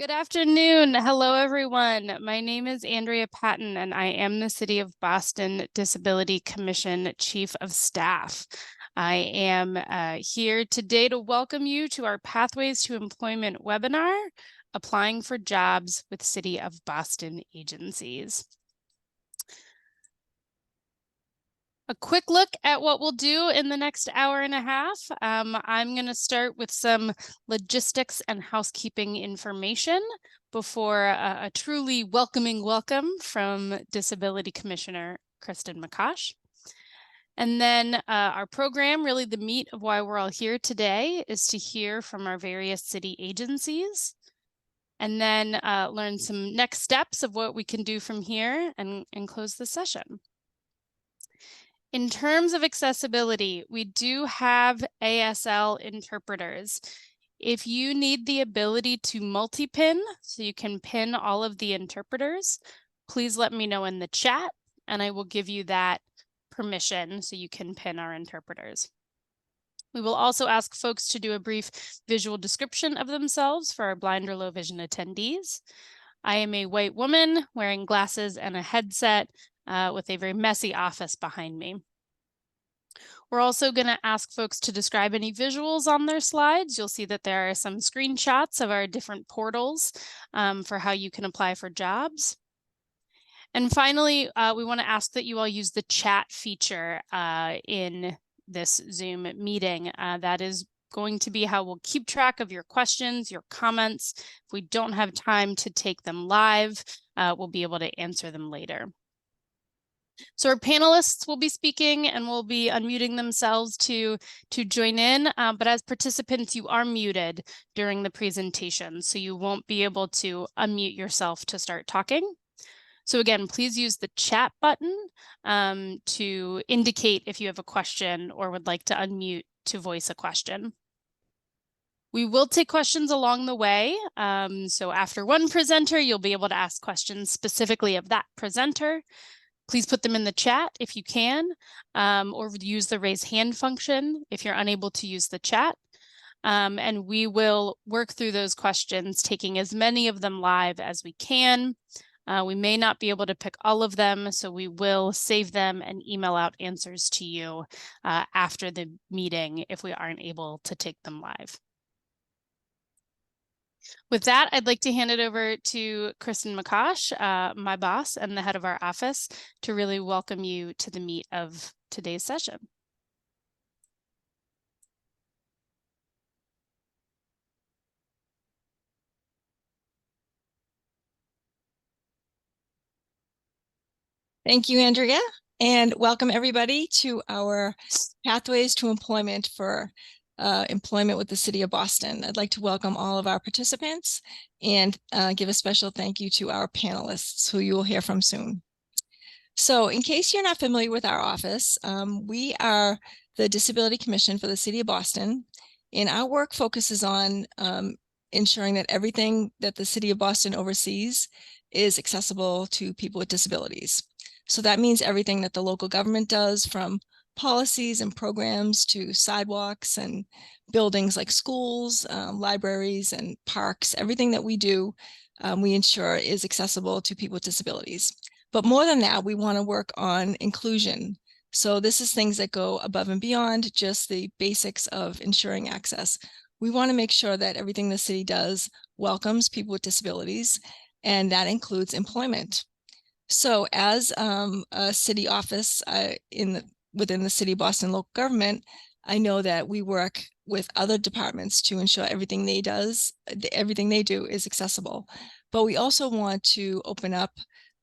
Good afternoon. Hello, everyone. My name is Andrea Patton, and I am the City of Boston Disability Commission Chief of Staff. I am here today to welcome you to our Pathways to Employment webinar, Applying for Jobs with City of Boston Agencies. A quick look at what we'll do in the next hour and a half. I'm going to start with some logistics and housekeeping information before a truly welcoming welcome from Disability Commissioner Kristen McCosh. And then our program, really the meat of why we're all here today, is to hear from our various city agencies and then learn some next steps of what we can do from here and close the session. In terms of accessibility, we do have ASL interpreters. If you need the ability to multi-pin, so you can pin all of the interpreters, please let me know in the chat, and I will give you that permission so you can pin our interpreters. We will also ask folks to do a brief visual description of themselves for our blind or low vision attendees. I am a white woman wearing glasses and a headset with a very messy office behind me. We're also going to ask folks to describe any visuals on their slides. You'll see that there are some screenshots of our different portals for how you can apply for jobs. And finally, we want to ask that you all use the chat feature in this Zoom meeting. That is going to be how we'll keep track of your questions, your comments. If we don't have time to take them live, we'll be able to answer them later. So our panelists will be speaking and will be unmuting themselves to join in, but as participants, you are muted during the presentation, so you won't be able to unmute yourself to start talking. So again, please use the chat button to indicate if you have a question or would like to unmute to voice a question. We will take questions along the way. So after one presenter, you'll be able to ask questions specifically of that presenter. Please put them in the chat if you can, or use the raise hand function if you're unable to use the chat. And we will work through those questions, taking as many of them live as we can. We may not be able to pick all of them, so we will save them and email out answers to you after the meeting if we aren't able to take them live. With that, I'd like to hand it over to Kristen McCosh, my boss and the head of our office, to really welcome you to the meat of today's session. Thank you, Andrea, and welcome everybody to our Pathways to Employment for employment with the City of Boston. I'd like to welcome all of our participants and give a special thank you to our panelists who you will hear from soon. So in case you're not familiar with our office, we are the Disability Commission for the City of Boston, and our work focuses on ensuring that everything that the City of Boston oversees is accessible to people with disabilities. So that means everything that the local government does, from policies and programs to sidewalks and buildings like schools, libraries and parks. Everything that we do, we ensure is accessible to people with disabilities. But more than that, we want to work on inclusion. So this is things that go above and beyond just the basics of ensuring access. We want to make sure that everything the city does welcomes people with disabilities, and that includes employment. So as a city office within the City of Boston local government, I know that we work with other departments to ensure everything they do is accessible. But we also want to open up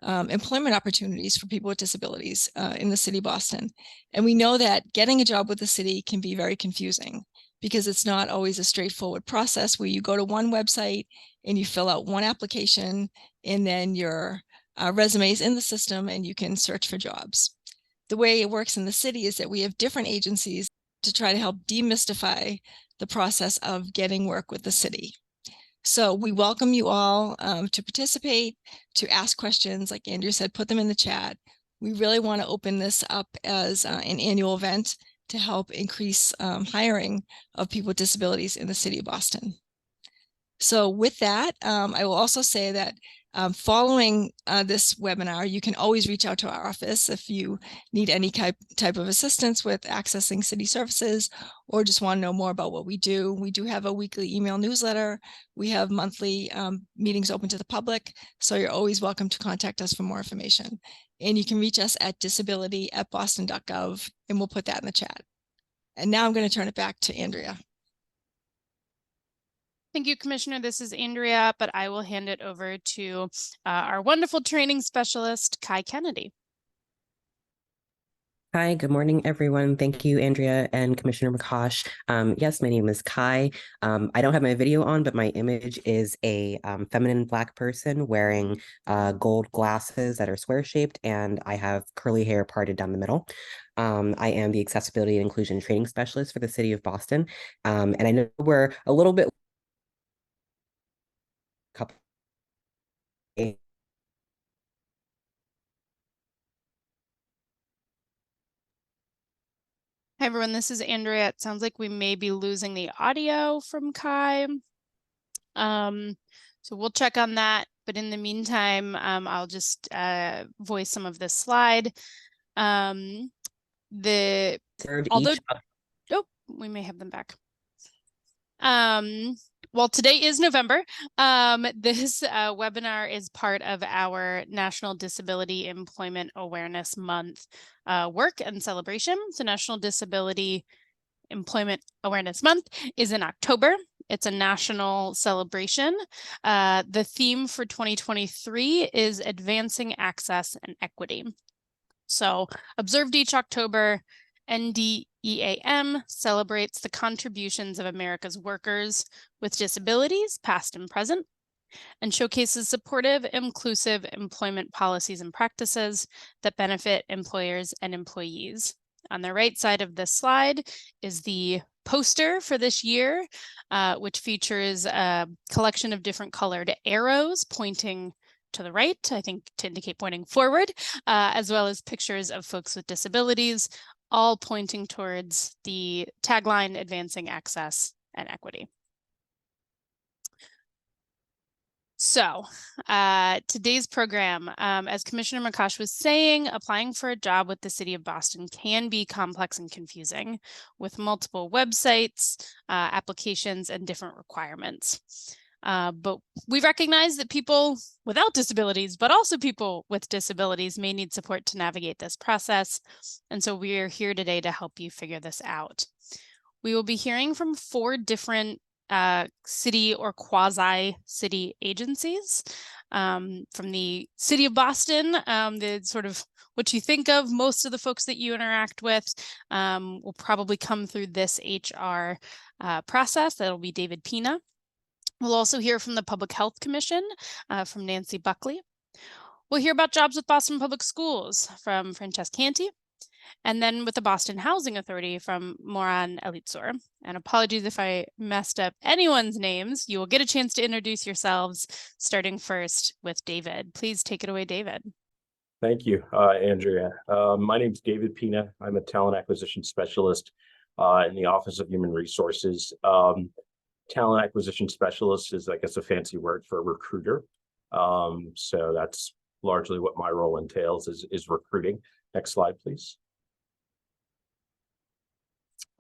employment opportunities for people with disabilities in the City of Boston. And we know that getting a job with the city can be very confusing because it's not always a straightforward process where you go to one website and you fill out one application and then your resume is in the system and you can search for jobs. The way it works in the city is that we have different agencies to try to help demystify the process of getting work with the city. So we welcome you all to participate, to ask questions. Like Andrew said, put them in the chat. We really want to open this up as an annual event to help increase hiring of people with disabilities in the City of Boston. So with that, I will also say that following this webinar, you can always reach out to our office if you need any type of assistance with accessing city services or just want to know more about what we do. We do have a weekly email newsletter. We have monthly meetings open to the public. So you're always welcome to contact us for more information. And you can reach us at disability@boston.gov, and we'll put that in the chat. And now I'm going to turn it back to Andrea. Thank you, Commissioner. This is Andrea, but I will hand it over to our wonderful training specialist, Kai Kennedy. Hi, good morning, everyone. Thank you, Andrea and Commissioner McCosh. Yes, my name is Kai. I don't have my video on, but my image is a feminine Black person wearing gold glasses that are square-shaped, and I have curly hair parted down the middle. I am the Accessibility and Inclusion Training Specialist for the City of Boston. And I know we're a little bit couple. Hi, everyone. This is Andrea. It sounds like we may be losing the audio from Kai. So we'll check on that. But in the meantime, I'll just voice some of this slide. Oh, we may have them back. Well, today is November. This webinar is part of our National Disability Employment Awareness Month work and celebration. So National Disability Employment Awareness Month is in October. It's a national celebration. The theme for 2023 is Advancing Access and Equity. So observed each October, NDEAM celebrates the contributions of America's workers with disabilities, past and present, and showcases supportive, inclusive employment policies and practices that benefit employers and employees. On the right side of this slide is the poster for this year, which features a collection of different colored arrows pointing to the right, I think to indicate pointing forward, as well as pictures of folks with disabilities, all pointing towards the tagline, Advancing Access and Equity. So today's program, as Commissioner McCosh was saying, applying for a job with the City of Boston can be complex and confusing with multiple websites, applications, and different requirements. But we recognize that people without disabilities, but also people with disabilities may need support to navigate this process. And so we are here today to help you figure this out. We will be hearing from 4 different city or quasi-city agencies. From the City of Boston, the sort of what you think of, most of the folks that you interact with will probably come through this HR process. That'll be David Pina. We'll also hear from the Public Health Commission from Nancy Buckley. We'll hear about jobs with Boston Public Schools from Francesca Canty. And then with the Boston Housing Authority from Moran Elitzur. And apologies if I messed up anyone's names. You will get a chance to introduce yourselves, starting first with David. Please take it away, David. Thank you, Andrea. My name is David Pina. I'm a talent acquisition specialist in the Office of Human Resources. Talent acquisition specialist is, I guess, a fancy word for a recruiter. So that's largely what my role entails is recruiting. Next slide, please.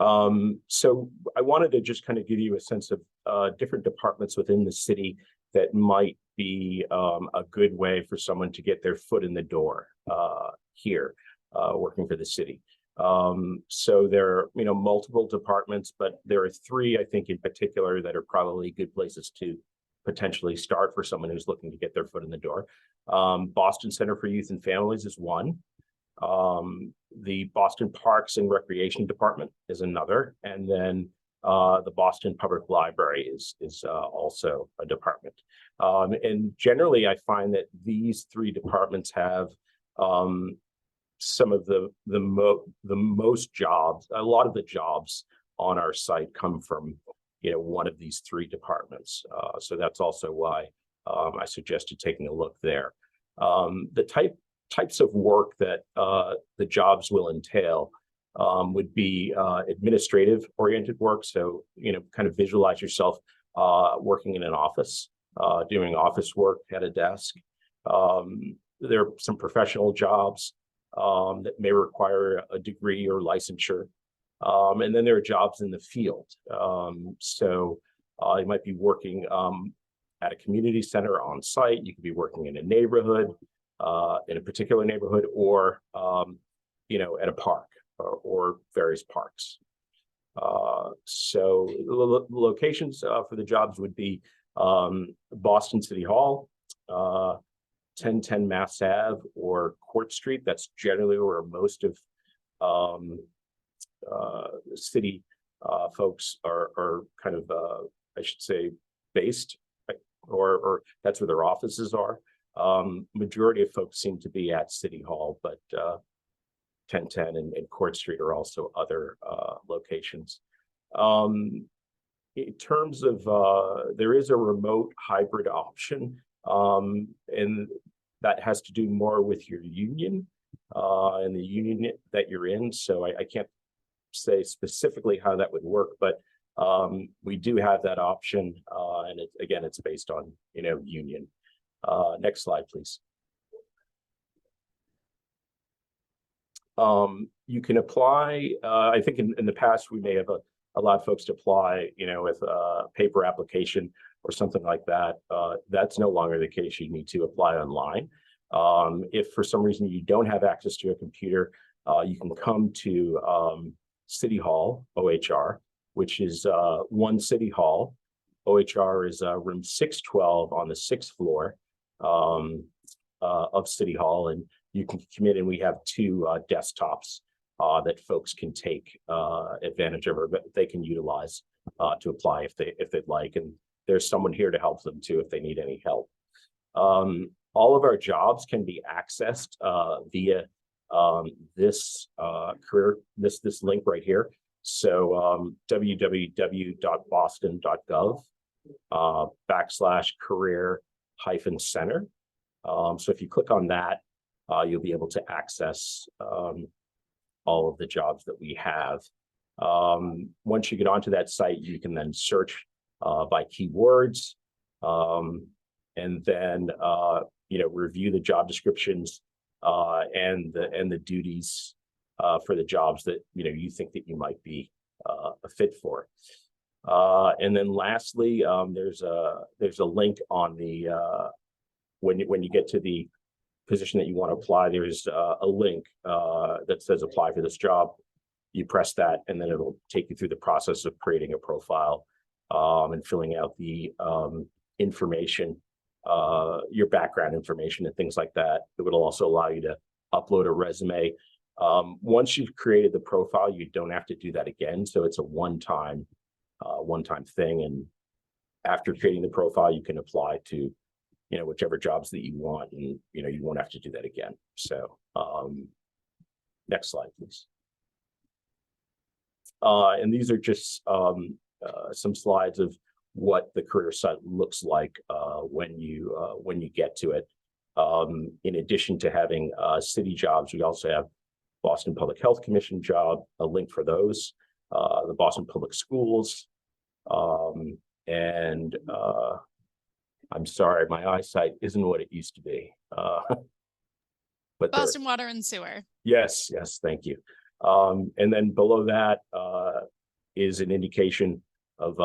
So I wanted to just kind of give you a sense of different departments within the city that might be a good way for someone to get their foot in the door here working for the city. So there are, multiple departments, but there are 3, I think, in particular that are probably good places to potentially start for someone who's looking to get their foot in the door. Boston Center for Youth and Families is one. The Boston Parks and Recreation Department is another, and then the Boston Public Library is also a department. And generally, I find that these 3 departments have some of the most jobs. A lot of the jobs on our site come from one of these 3 departments. So that's also why I suggested taking a look there. The types of work that the jobs will entail would be administrative oriented work. So, kind of visualize yourself working in an office, doing office work at a desk. There are some professional jobs that may require a degree or licensure. And then there are jobs in the field. So you might be working at a community center on site. You could be working in a neighborhood, in a particular neighborhood, or at a park or various parks. So locations for the jobs would be Boston City Hall, 1010 Mass Ave, or Court Street. That's generally where most of city folks are kind of, I should say, based, or that's where their offices are. Majority of folks seem to be at City Hall, but 1010 and Court Street are also other locations. In terms of, there is a remote hybrid option, and that has to do more with your union and the union that you're in. So I can't say specifically how that would work, but we do have that option, and again, it's based on union. Next slide, please. You can apply. I think in the past we may have allowed folks to apply, with a paper application or something like that. That's no longer the case. You need to apply online. If for some reason you don't have access to a computer, you can come to City Hall, OHR, which is One City Hall. OHR is room 612 on the 6th floor of City Hall, and you can come in, and we have 2 desktops that folks can take advantage of, or they can utilize to apply if they'd like. And there's someone here to help them too if they need any help. All of our jobs can be accessed via this career, this link right here. So www.boston.gov /career-center. So if you click on that, you'll be able to access all of the jobs that we have. Once you get onto that site, you can then search by keywords, and then review the job descriptions and the duties for the jobs that you think that you might be a fit for. And then lastly, there's a link on the when you get to the position that you want to apply, there's a link that says apply for this job. You press that, and then it'll take you through the process of creating a profile and filling out the information, your background information and things like that. It will also allow you to upload a resume. Once you've created the profile, you don't have to do that again. So it's a one-time thing. And after creating the profile, you can apply to whichever jobs that you want, and you won't have to do that again. So next slide, please. And these are just some slides of what the career site looks like when you get to it. In addition to having city jobs, we also have Boston Public Health Commission job, a link for those, the Boston Public Schools, and I'm sorry, my eyesight isn't what it used to be. But Boston Water and Sewer. Yes, thank you. And then below that is an indication of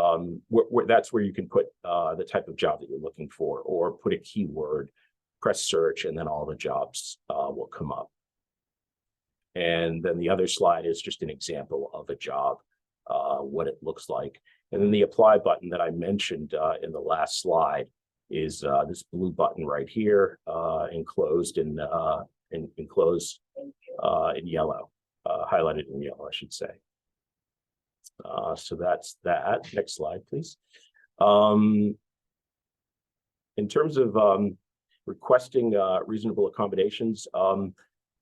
that's where you can put the type of job that you're looking for, or put a keyword, press search, and then all the jobs will come up. And then the other slide is just an example of a job, what it looks like. And then the apply button that I mentioned in the last slide is this blue button right here, enclosed in yellow, highlighted in yellow, I should say. So that's that. Next slide, please. In terms of requesting reasonable accommodations,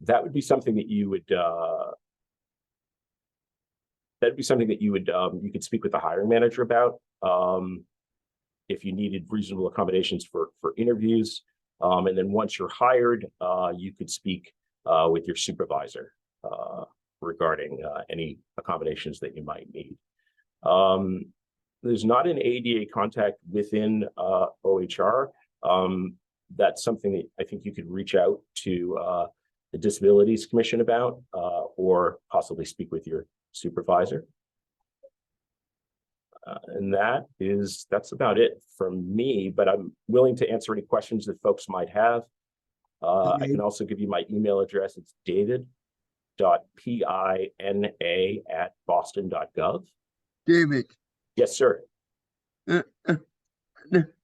that would be something that you would you could speak with the hiring manager about. If you needed reasonable accommodations for interviews, and then once you're hired, you could speak with your supervisor regarding any accommodations that you might need. There's not an ADA contact within OHR. That's something that I think you could reach out to the Disabilities Commission about, or possibly speak with your supervisor. And that's about it from me, but I'm willing to answer any questions that folks might have. I can also give you my email address. It's david.pina@boston.gov. David, Yes, sir.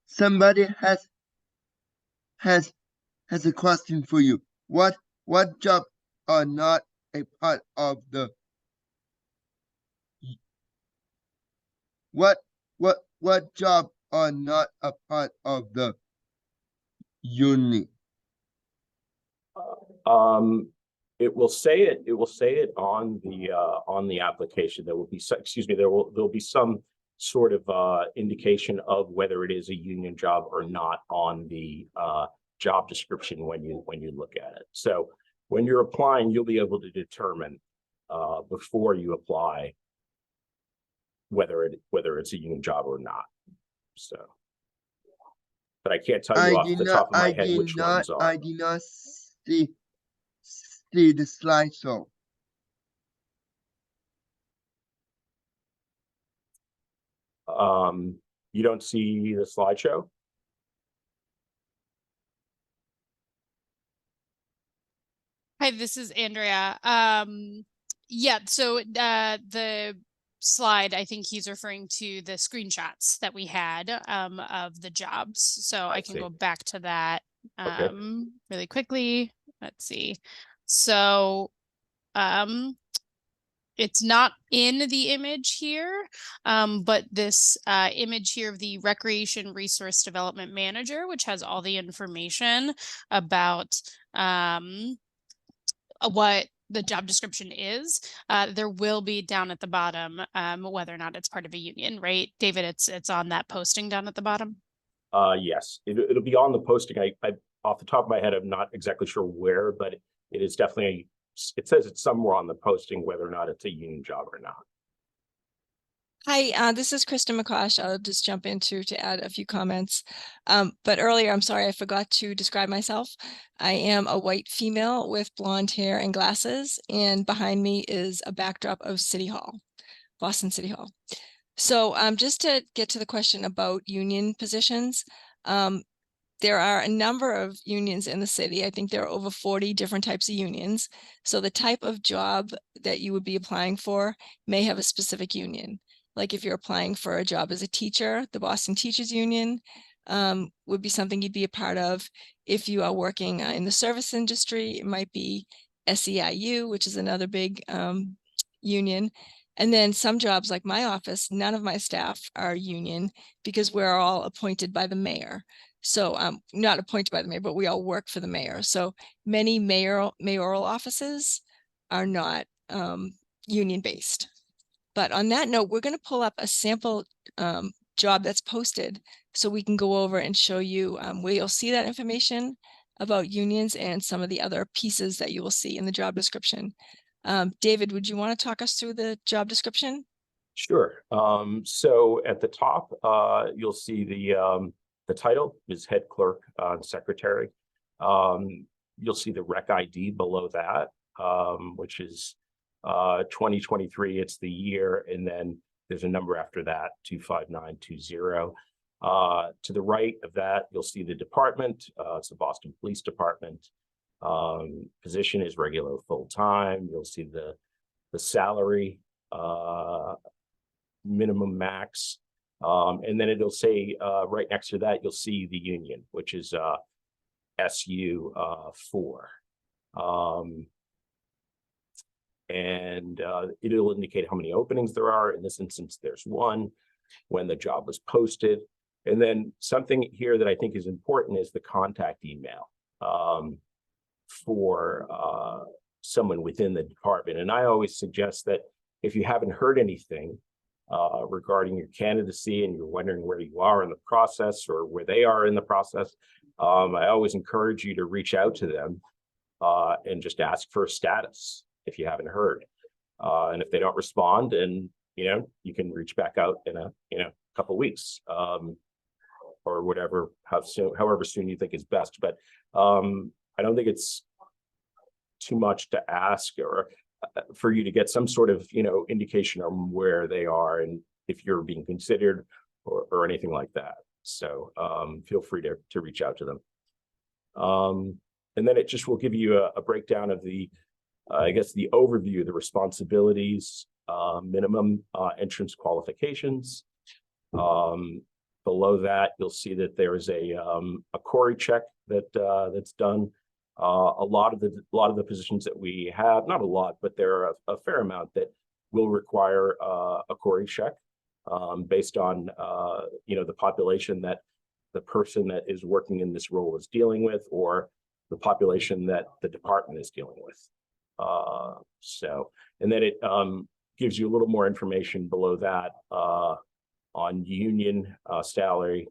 somebody has a question for you. What jobs are not a part of the what job are not a part of the union? It will say it on the application. There will be there'll be some sort of indication of whether it is a union job or not on the job description when you look at it. So when you're applying, you'll be able to determine before you apply whether it's a union job or not. So, but I can't tell you off the top of my head which ones are. I did not see the slideshow. You don't see the slideshow? Hi, this is Andrea. Yeah, so the slide, I think he's referring to the screenshots that we had of the jobs. So I can see. go back to that Okay. really quickly. Let's see. So it's not in the image here, but this image here of the Recreation Resource Development Manager, which has all the information about what the job description is, there will be down at the bottom whether or not it's part of a union, right? David, it's on that posting down at the bottom. Yes, it'll be on the posting. I off the top of my head, I'm not exactly sure where, but it is definitely, it says it's somewhere on the posting whether or not it's a union job or not. Hi, this is Kristen McCosh. I'll just jump in to add a few comments. But earlier, I'm sorry, I forgot to describe myself. I am a white female with blonde hair and glasses, and behind me is a backdrop of City Hall, Boston City Hall. So just to get to the question about union positions, there are a number of unions in the city. I think there are over 40 different types of unions. So the type of job that you would be applying for may have a specific union. Like if you're applying for a job as a teacher, the Boston Teachers Union would be something you'd be a part of. If you are working in the service industry, it might be SEIU, which is another big union. And then some jobs like my office, none of my staff are union because we're all appointed by the mayor. So not appointed by the mayor, but we all work for the mayor. So many mayoral offices are not union based. But on that note, we're going to pull up a sample job that's posted so we can go over and show you where you'll see that information about unions and some of the other pieces that you will see in the job description. David, would you want to talk us through the job description? Sure. So at the top, you'll see the title is head clerk and secretary. You'll see the rec ID below that, which is 2023. It's the year, and then there's a number after that, 25920. To the right of that, you'll see the department. It's the Boston Police Department. Position is regular full-time. You'll see the salary, minimum max, and then it'll say right next to that, you'll see the union, which is SU 4. And it'll indicate how many openings there are. In this instance, there's one, when the job was posted. And then something here that I think is important is the contact email for someone within the department. And I always suggest that if you haven't heard anything regarding your candidacy and you're wondering where you are in the process or where they are in the process, I always encourage you to reach out to them and just ask for a status if you haven't heard. And if they don't respond, and you can reach back out in a couple weeks, or whatever, however soon you think is best. But I don't think it's too much to ask, or for you to get some sort of, indication on where they are and if you're being considered or anything like that. So feel free to reach out to them. And then it just will give you a breakdown of the, I guess, the overview, the responsibilities, minimum entrance qualifications. Below that, you'll see that there is a query check that's done. A lot of the positions that we have, not a lot, but there are a fair amount that will require a query check based on the population that the person that is working in this role is dealing with, or the population that the department is dealing with. And then it gives you a little more information below that on union salary,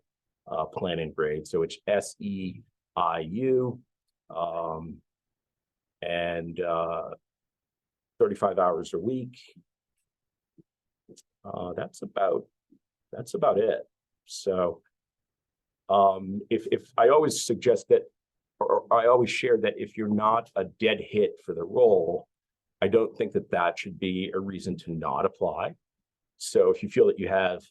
plan and grade. So it's SEIU, and 35 hours a week. That's about it. So if I always suggest that, or I always share that if you're not a dead hit for the role, I don't think that should be a reason to not apply. So if you feel that you have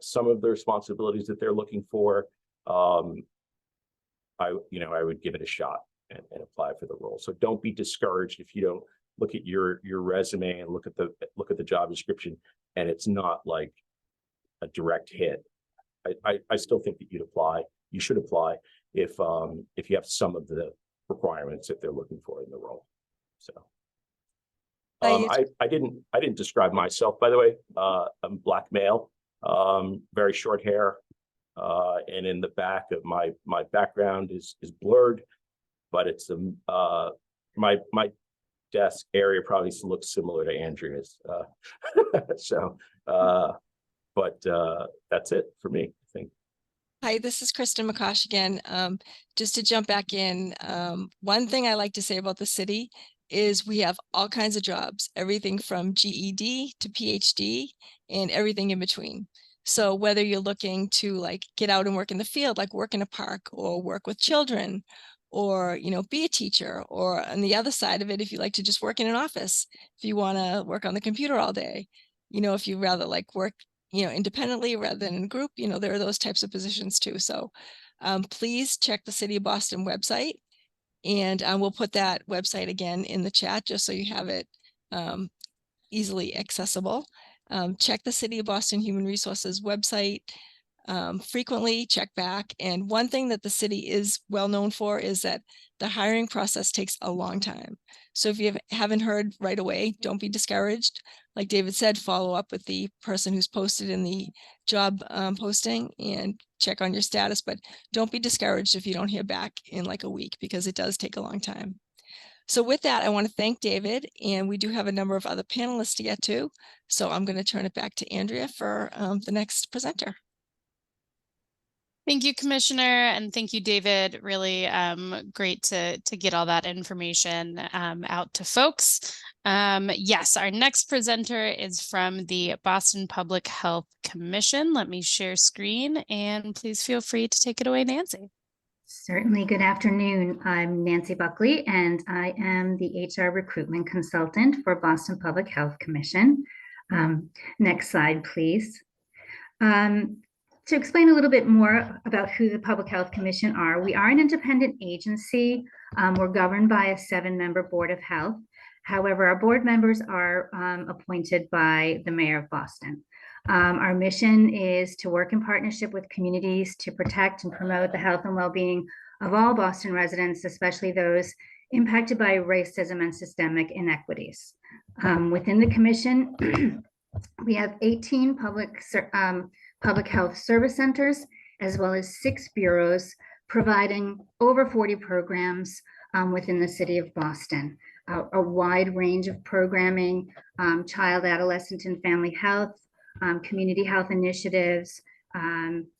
some of the responsibilities that they're looking for, I would give it a shot and apply for the role. So don't be discouraged if you don't look at your resume and look at the job description and it's not like a direct hit. I still think that you should apply if you have some of the requirements that they're looking for in the role. So I didn't describe myself, by the way. I'm Black male, very short hair, and in the back of my background is blurred, but it's my desk area probably looks similar to Andrea's. So but that's it for me, I think. Hi, this is Kristen McCosh again. Just to jump back in, one thing I like to say about the city is we have all kinds of jobs, everything from GED to PhD and everything in between. So whether you're looking to get out and work in the field, like work in a park or work with children, or be a teacher, or on the other side of it, if you like to just work in an office, if you want to work on the computer all day, if you rather work independently rather than in a group, there are those types of positions too. So please check the City of Boston website, and we'll put that website again in the chat just so you have it easily accessible. Check the City of Boston Human Resources website frequently, check back. And one thing that the city is well known for is that the hiring process takes a long time. So if you haven't heard right away, don't be discouraged. Like David said, follow up with the person who's posted in the job posting and check on your status, but don't be discouraged if you don't hear back in a week, because it does take a long time. So with that, I want to thank David, and we do have a number of other panelists to get to. So I'm going to turn it back to Andrea for the next presenter. Thank you, Commissioner, and thank you, David. Really great to get all that information out to folks. Yes, our next presenter is from the Boston Public Health Commission. Let me share screen, and please feel free to take it away, Nancy. Certainly. Good afternoon. I'm Nancy Buckley, and I am the HR recruitment consultant for Boston Public Health Commission. Next slide, please. To explain a little bit more about who the Public Health Commission are, we are an independent agency. We're governed by a 7-member Board of Health. However, our board members are appointed by the Mayor of Boston. Our mission is to work in partnership with communities to protect and promote the health and well-being of all Boston residents, especially those impacted by racism and systemic inequities. Within the commission, we have 18 public health service centers, as well as 6 bureaus providing over 40 programs within the city of Boston. A wide range of programming, child, adolescent, and family health, community health initiatives,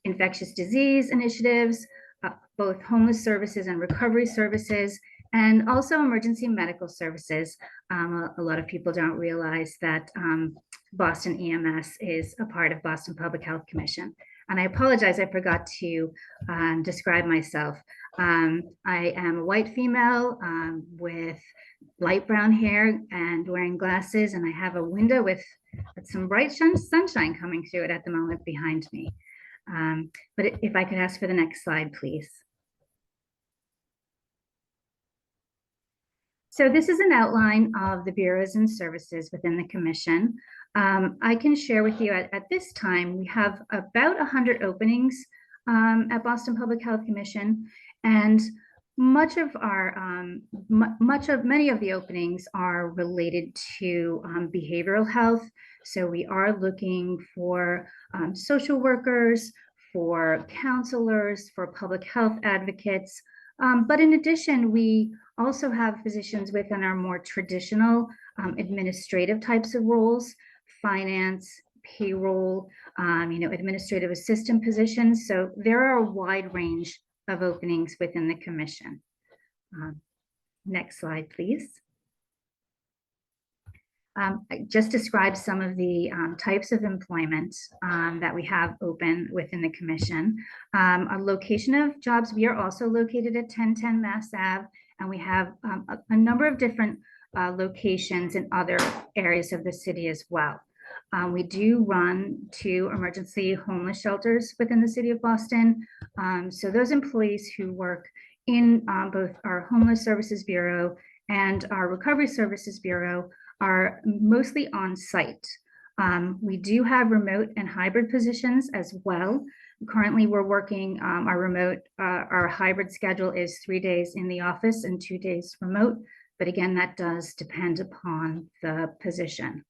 infectious disease initiatives, both homeless services and recovery services, and also emergency medical services. A lot of people don't realize that Boston EMS is a part of Boston Public Health Commission. And I apologize, I forgot to describe myself. I am a white female with light brown hair and wearing glasses, and I have a window with some bright sunshine coming through it at the moment behind me. But if I could ask for the next slide, please. So this is an outline of the bureaus and services within the commission. I can share with you at this time, we have about 100 openings at Boston Public Health Commission, and many of the openings are related to behavioral health. So we are looking for social workers, for counselors, for public health advocates. But in addition, we also have positions within our more traditional administrative types of roles, finance, payroll, administrative assistant positions. So there are a wide range of openings within the commission. Next slide, please. I just described some of the types of employment that we have open within the commission. A location of jobs, we are also located at 1010 Mass Ave, and we have a number of different locations in other areas of the city as well. We do run 2 emergency homeless shelters within the city of Boston. So those employees who work in both our Homeless Services Bureau and our Recovery Services Bureau are mostly on site. We do have remote and hybrid positions as well. Currently, we're working our hybrid schedule is 3 days in the office and 2 days remote. But again, that does depend upon the position.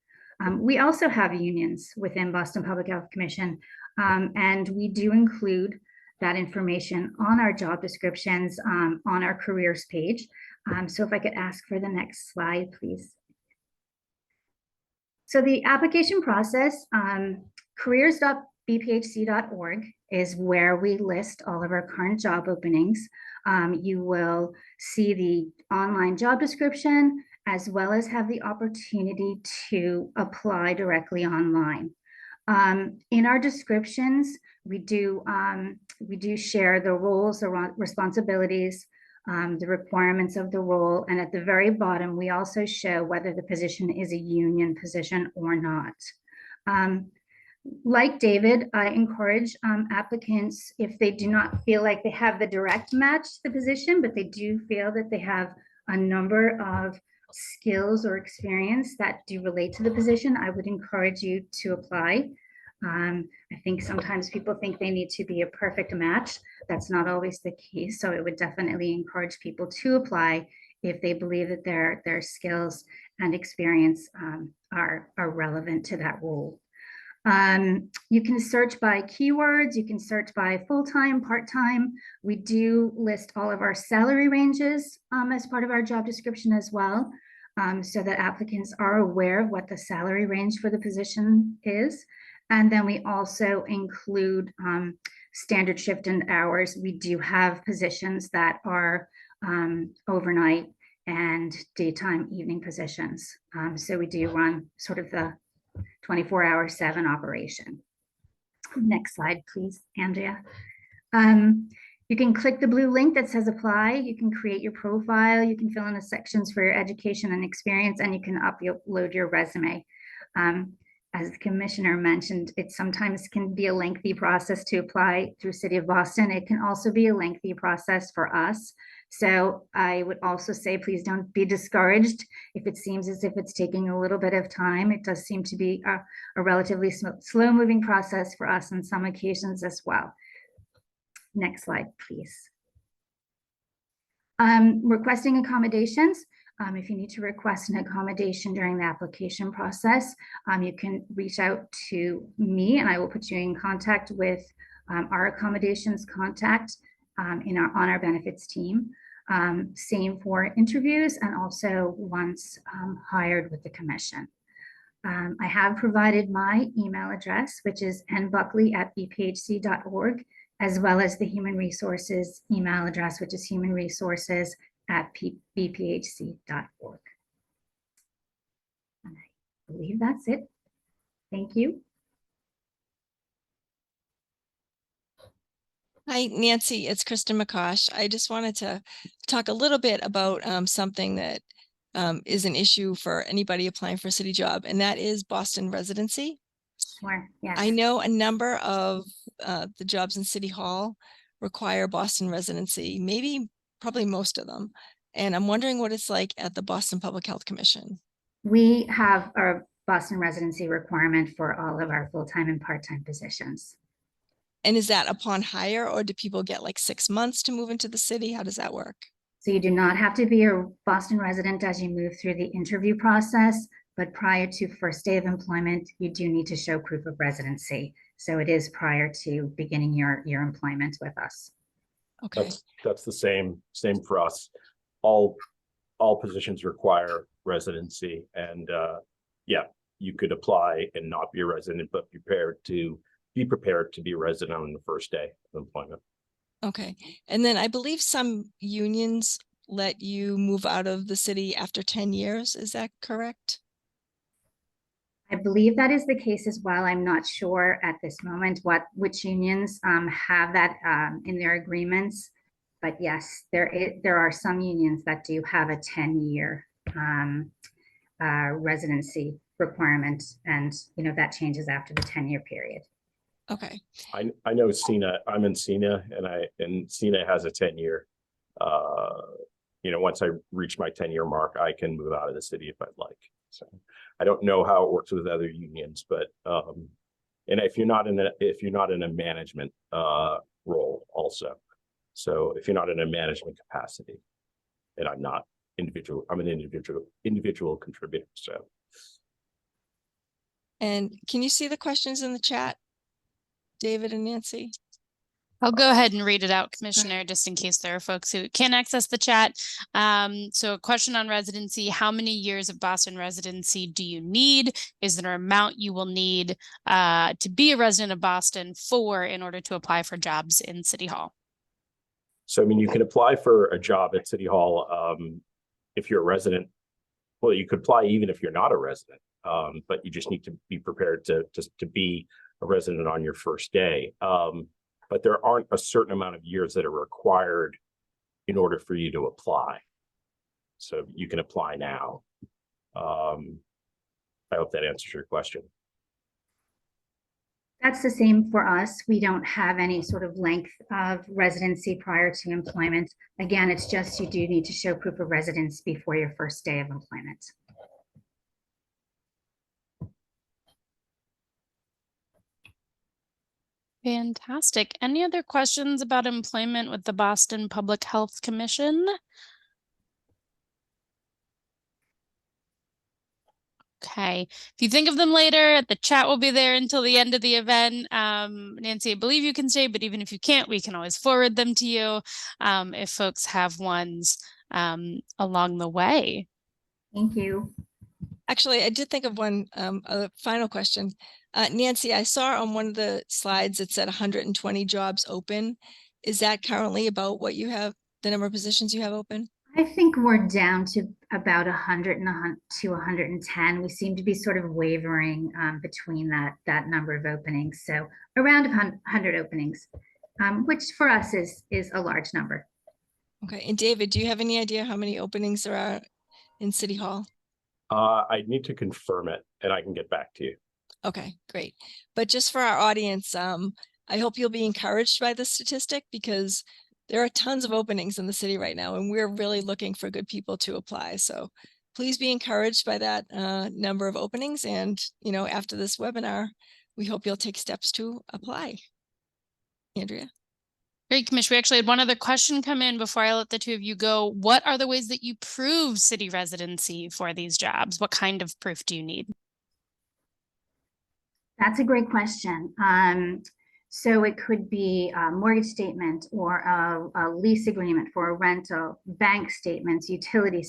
We also have unions within Boston Public Health Commission, and we do include that information on our job descriptions on our careers page. So if I could ask for the next slide, please. So the application process, careers.bphc.org is where we list all of our current job openings. You will see the online job description, as well as have the opportunity to apply directly online. In our descriptions, we do share the roles, the responsibilities, the requirements of the role, and at the very bottom, we also show whether the position is a union position or not. Like David, I encourage applicants, if they do not feel like they have the direct match to the position, but they do feel that they have a number of skills or experience that do relate to the position, I would encourage you to apply. I think sometimes people think they need to be a perfect match. That's not always the case. So it would definitely encourage people to apply if they believe that their skills and experience are relevant to that role. You can search by keywords, you can search by full-time, part-time. We do list all of our salary ranges as part of our job description as well, so that applicants are aware of what the salary range for the position is. And then we also include standard shift and hours. We do have positions that are overnight and daytime evening positions. So we do run sort of the 24/7 operation. Next slide, please, Andrea. You can click the blue link that says apply. You can create your profile. You can fill in the sections for your education and experience, and you can upload your resume. As the commissioner mentioned, it sometimes can be a lengthy process to apply through City of Boston. It can also be a lengthy process for us. So I would also say, please don't be discouraged if it seems as if it's taking a little bit of time. It does seem to be a relatively slow moving process for us on some occasions as well. Next slide, please. Requesting accommodations. If you need to request an accommodation during the application process, you can reach out to me and I will put you in contact with our accommodations contact on our benefits team. Same for interviews and also once hired with the commission. I have provided my email address, which is nbuckley@bphc.org, as well as the human resources email address, which is humanresources bphc.org. And I believe that's it. Thank you. Hi, Nancy, it's Kristen McCosh. I just wanted to talk a little bit about something that is an issue for anybody applying for a city job, and that is Boston residency. Sure. Yes. I know a number of the jobs in City Hall require Boston residency, probably most of them. And I'm wondering what it's like at the Boston Public Health Commission. We have a Boston residency requirement for all of our full-time and part-time positions. And is that upon hire, or do people get like 6 months to move into the city? How does that work? So you do not have to be a Boston resident as you move through the interview process, but prior to first day of employment, you do need to show proof of residency. So it is prior to beginning your employment with us. Okay. That's the same for us. All positions require residency, and yeah, you could apply and not be a resident, but be prepared to be a resident on the first day of employment. Okay. And then I believe some unions let you move out of the city after 10 years. Is that correct? I believe that is the case as well. I'm not sure at this moment which unions have that in their agreements. But yes, there are some unions that do have a 10-year residency requirement, and that changes after the 10-year period. Okay. I know Cena. I'm in Cena, and Cena has a 10-year. Once I reach my 10-year mark, I can move out of the city if I'd like. So I don't know how it works with other unions, but and if you're not in a management role also. So if you're not in a management capacity, and I'm not individual, I'm an individual contributor. So. And can you see the questions in the chat, David and Nancy? I'll go ahead and read it out, Commissioner, just in case there are folks who can't access the chat. So a question on residency: how many years of Boston residency do you need? Is there an amount you will need to be a resident of Boston in order to apply for jobs in City Hall? So, I mean, you can apply for a job at City Hall if you're a resident. Well, you could apply even if you're not a resident, but you just need to be prepared to be a resident on your first day. But there aren't a certain amount of years that are required in order for you to apply. So you can apply now. I hope that answers your question. That's the same for us. We don't have any sort of length of residency prior to employment. Again, it's just you do need to show proof of residence before your first day of employment. Fantastic. Any other questions about employment with the Boston Public Health Commission? Okay. If you think of them later, the chat will be there until the end of the event. Nancy, I believe you can stay, but even if you can't, we can always forward them to you if folks have ones along the way. Thank you. Actually, I did think of one a final question. Nancy, I saw on one of the slides it said 120 jobs open. Is that currently about what you have, the number of positions you have open? I think we're down to about 100 to 110. We seem to be sort of wavering between that number of openings. So around 100 openings, which for us is a large number. Okay. And David, do you have any idea how many openings there are in City Hall? I need to confirm it, and I can get back to you. Okay, great. But just for our audience, I hope you'll be encouraged by this statistic, because there are tons of openings in the city right now, and we're really looking for good people to apply. So please be encouraged by that number of openings. And, after this webinar, we hope you'll take steps to apply. Andrea. Great, Commissioner. We actually had one other question come in before I let the two of you go. What are the ways that you prove city residency for these jobs? What kind of proof do you need? That's a great question. So it could be a mortgage statement or a lease agreement for a rental, bank statements, utility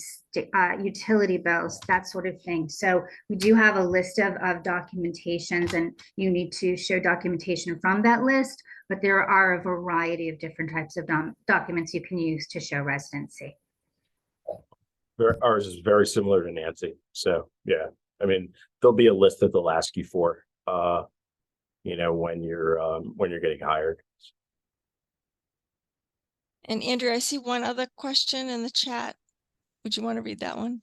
bills, that sort of thing. So we do have a list of documentations, and you need to show documentation from that list, but there are a variety of different types of documents you can use to show residency. Ours is very similar to Nancy. So yeah, I mean, there'll be a list that they'll ask you for, when you're getting hired. And Andrew, I see one other question in the chat. Would you want to read that one?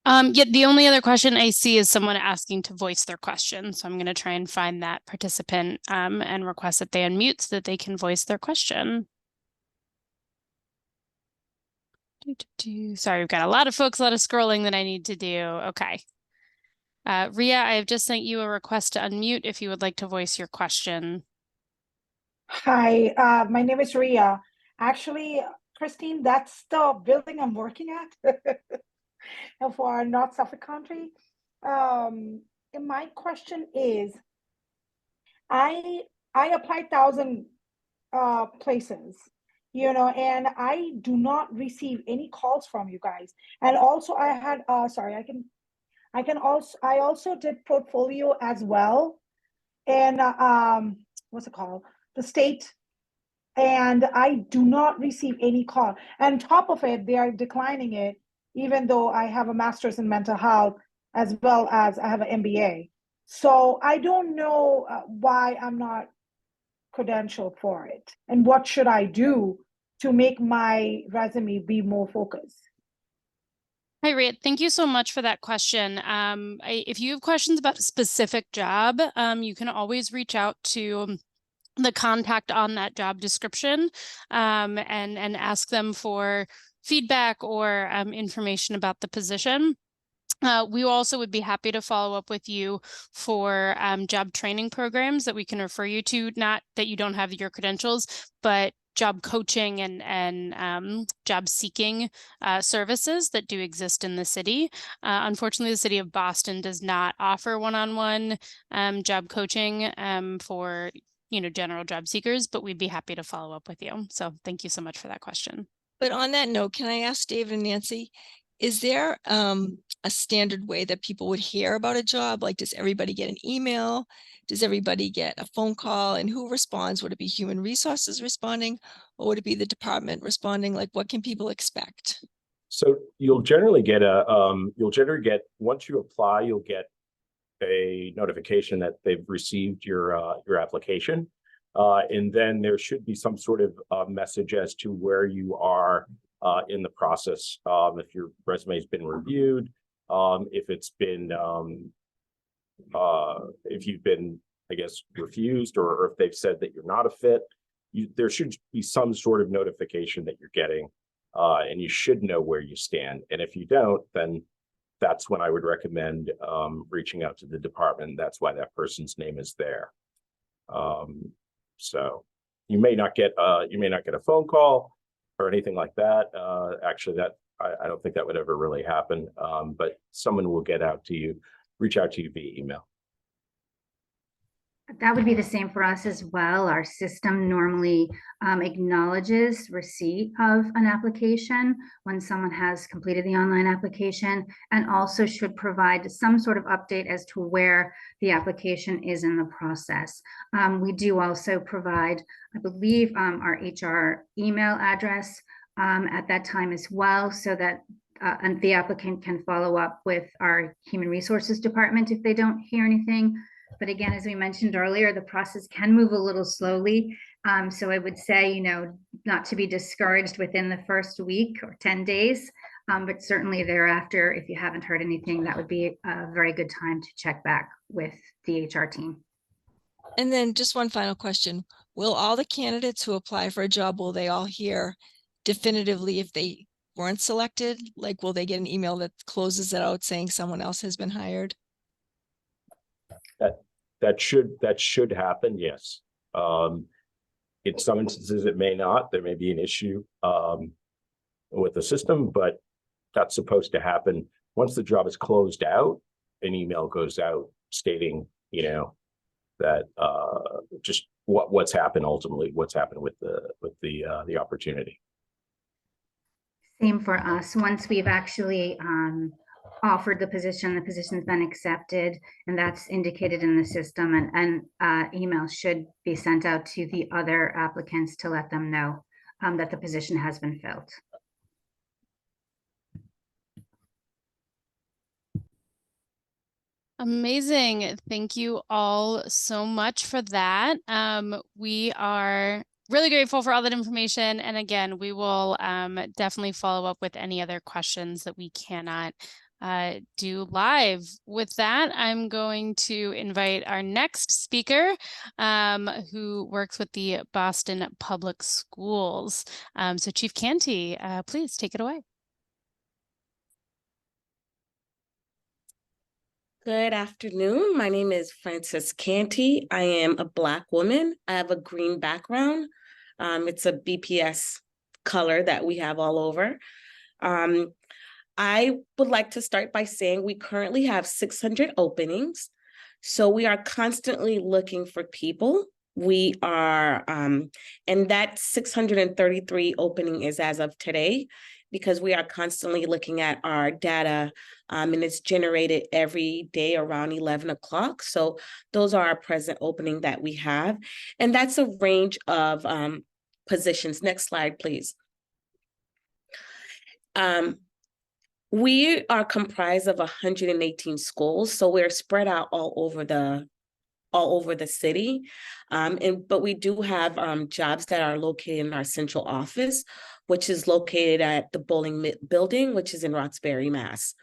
Yeah, the only other question I see is someone asking to voice their question. So I'm going to try and find that participant and request that they unmute so that they can voice their question. Sorry, we've got a lot of folks, a lot of scrolling that I need to do. Okay. Ria, I have just sent you a request to unmute if you would like to voice your question. Hi, my name is Ria. Actually, Christine, that's the building I'm working at for North Suffolk County. And my question is, I applied 1,000 places, and I do not receive any calls from you guys. And also, I had sorry, I also did portfolio as well, and what's it called? The state. And I do not receive any call. And on top of it, they are declining it, even though I have a master's in mental health as well as I have an MBA. So I don't know why I'm not credentialed for it. And what should I do to make my resume be more focused? Hi, Ria. Thank you so much for that question. If you have questions about a specific job, you can always reach out to the contact on that job description and ask them for feedback or information about the position. We also would be happy to follow up with you for job training programs that we can refer you to, not that you don't have your credentials, but job coaching and job seeking services that do exist in the city. Unfortunately, the city of Boston does not offer one-on-one job coaching for general job seekers, but we'd be happy to follow up with you. So thank you so much for that question. But on that note, can I ask David and Nancy, is there a standard way that people would hear about a job? Like, does everybody get an email? Does everybody get a phone call? And who responds? Would it be human resources responding, or would it be the department responding? Like, what can people expect? So you'll generally get once you apply, you'll get a notification that they've received your application. And then there should be some sort of message as to where you are in the process. If your resume has been reviewed, if it's been, if you've been, I guess, refused, or if they've said that you're not a fit, there should be some sort of notification that you're getting, and you should know where you stand. And if you don't, then that's when I would recommend reaching out to the department. That's why that person's name is there. So you may not get a phone call or anything like that. Actually, that I don't think that would ever really happen. But someone will reach out to you via email. That would be the same for us as well. Our system normally acknowledges receipt of an application when someone has completed the online application, and also should provide some sort of update as to where the application is in the process. We do also provide, I believe, our HR email address at that time as well, so that and the applicant can follow up with our human resources department if they don't hear anything. But again, as we mentioned earlier, the process can move a little slowly. So I would say, not to be discouraged within the first week or 10 days, but certainly thereafter, if you haven't heard anything, that would be a very good time to check back with the HR team. And then just one final question. Will all the candidates who apply for a job, will they all hear definitively if they weren't selected? Like, will they get an email that closes it out saying someone else has been hired? That should happen, yes. In some instances, it may not. There may be an issue with the system, but that's supposed to happen. Once the job is closed out, an email goes out stating, that just what's happened ultimately, what's happened with the opportunity. Same for us. Once we've actually offered the position's been accepted, and that's indicated in the system, and email should be sent out to the other applicants to let them know that the position has been filled. Amazing. Thank you all so much for that. We are really grateful for all that information. And again, we will definitely follow up with any other questions that we cannot do live. With that, I'm going to invite our next speaker, who works with the Boston Public Schools. So Chief Canty, please take it away. Good afternoon. My name is Frances Canty. I am a Black woman. I have a green background. It's a BPS color that we have all over. I would like to start by saying we currently have 600 openings. So we are constantly looking for people. We are, and that 633 opening is as of today, because we are constantly looking at our data, and it's generated every day around 11 o'clock. So those are our present opening that we have. And that's a range of positions. Next slide, please. We are comprised of 118 schools, so we're spread out all over the city. But we do have jobs that are located in our central office, which is located at the Bowling Building, which is in Roxbury, Mass.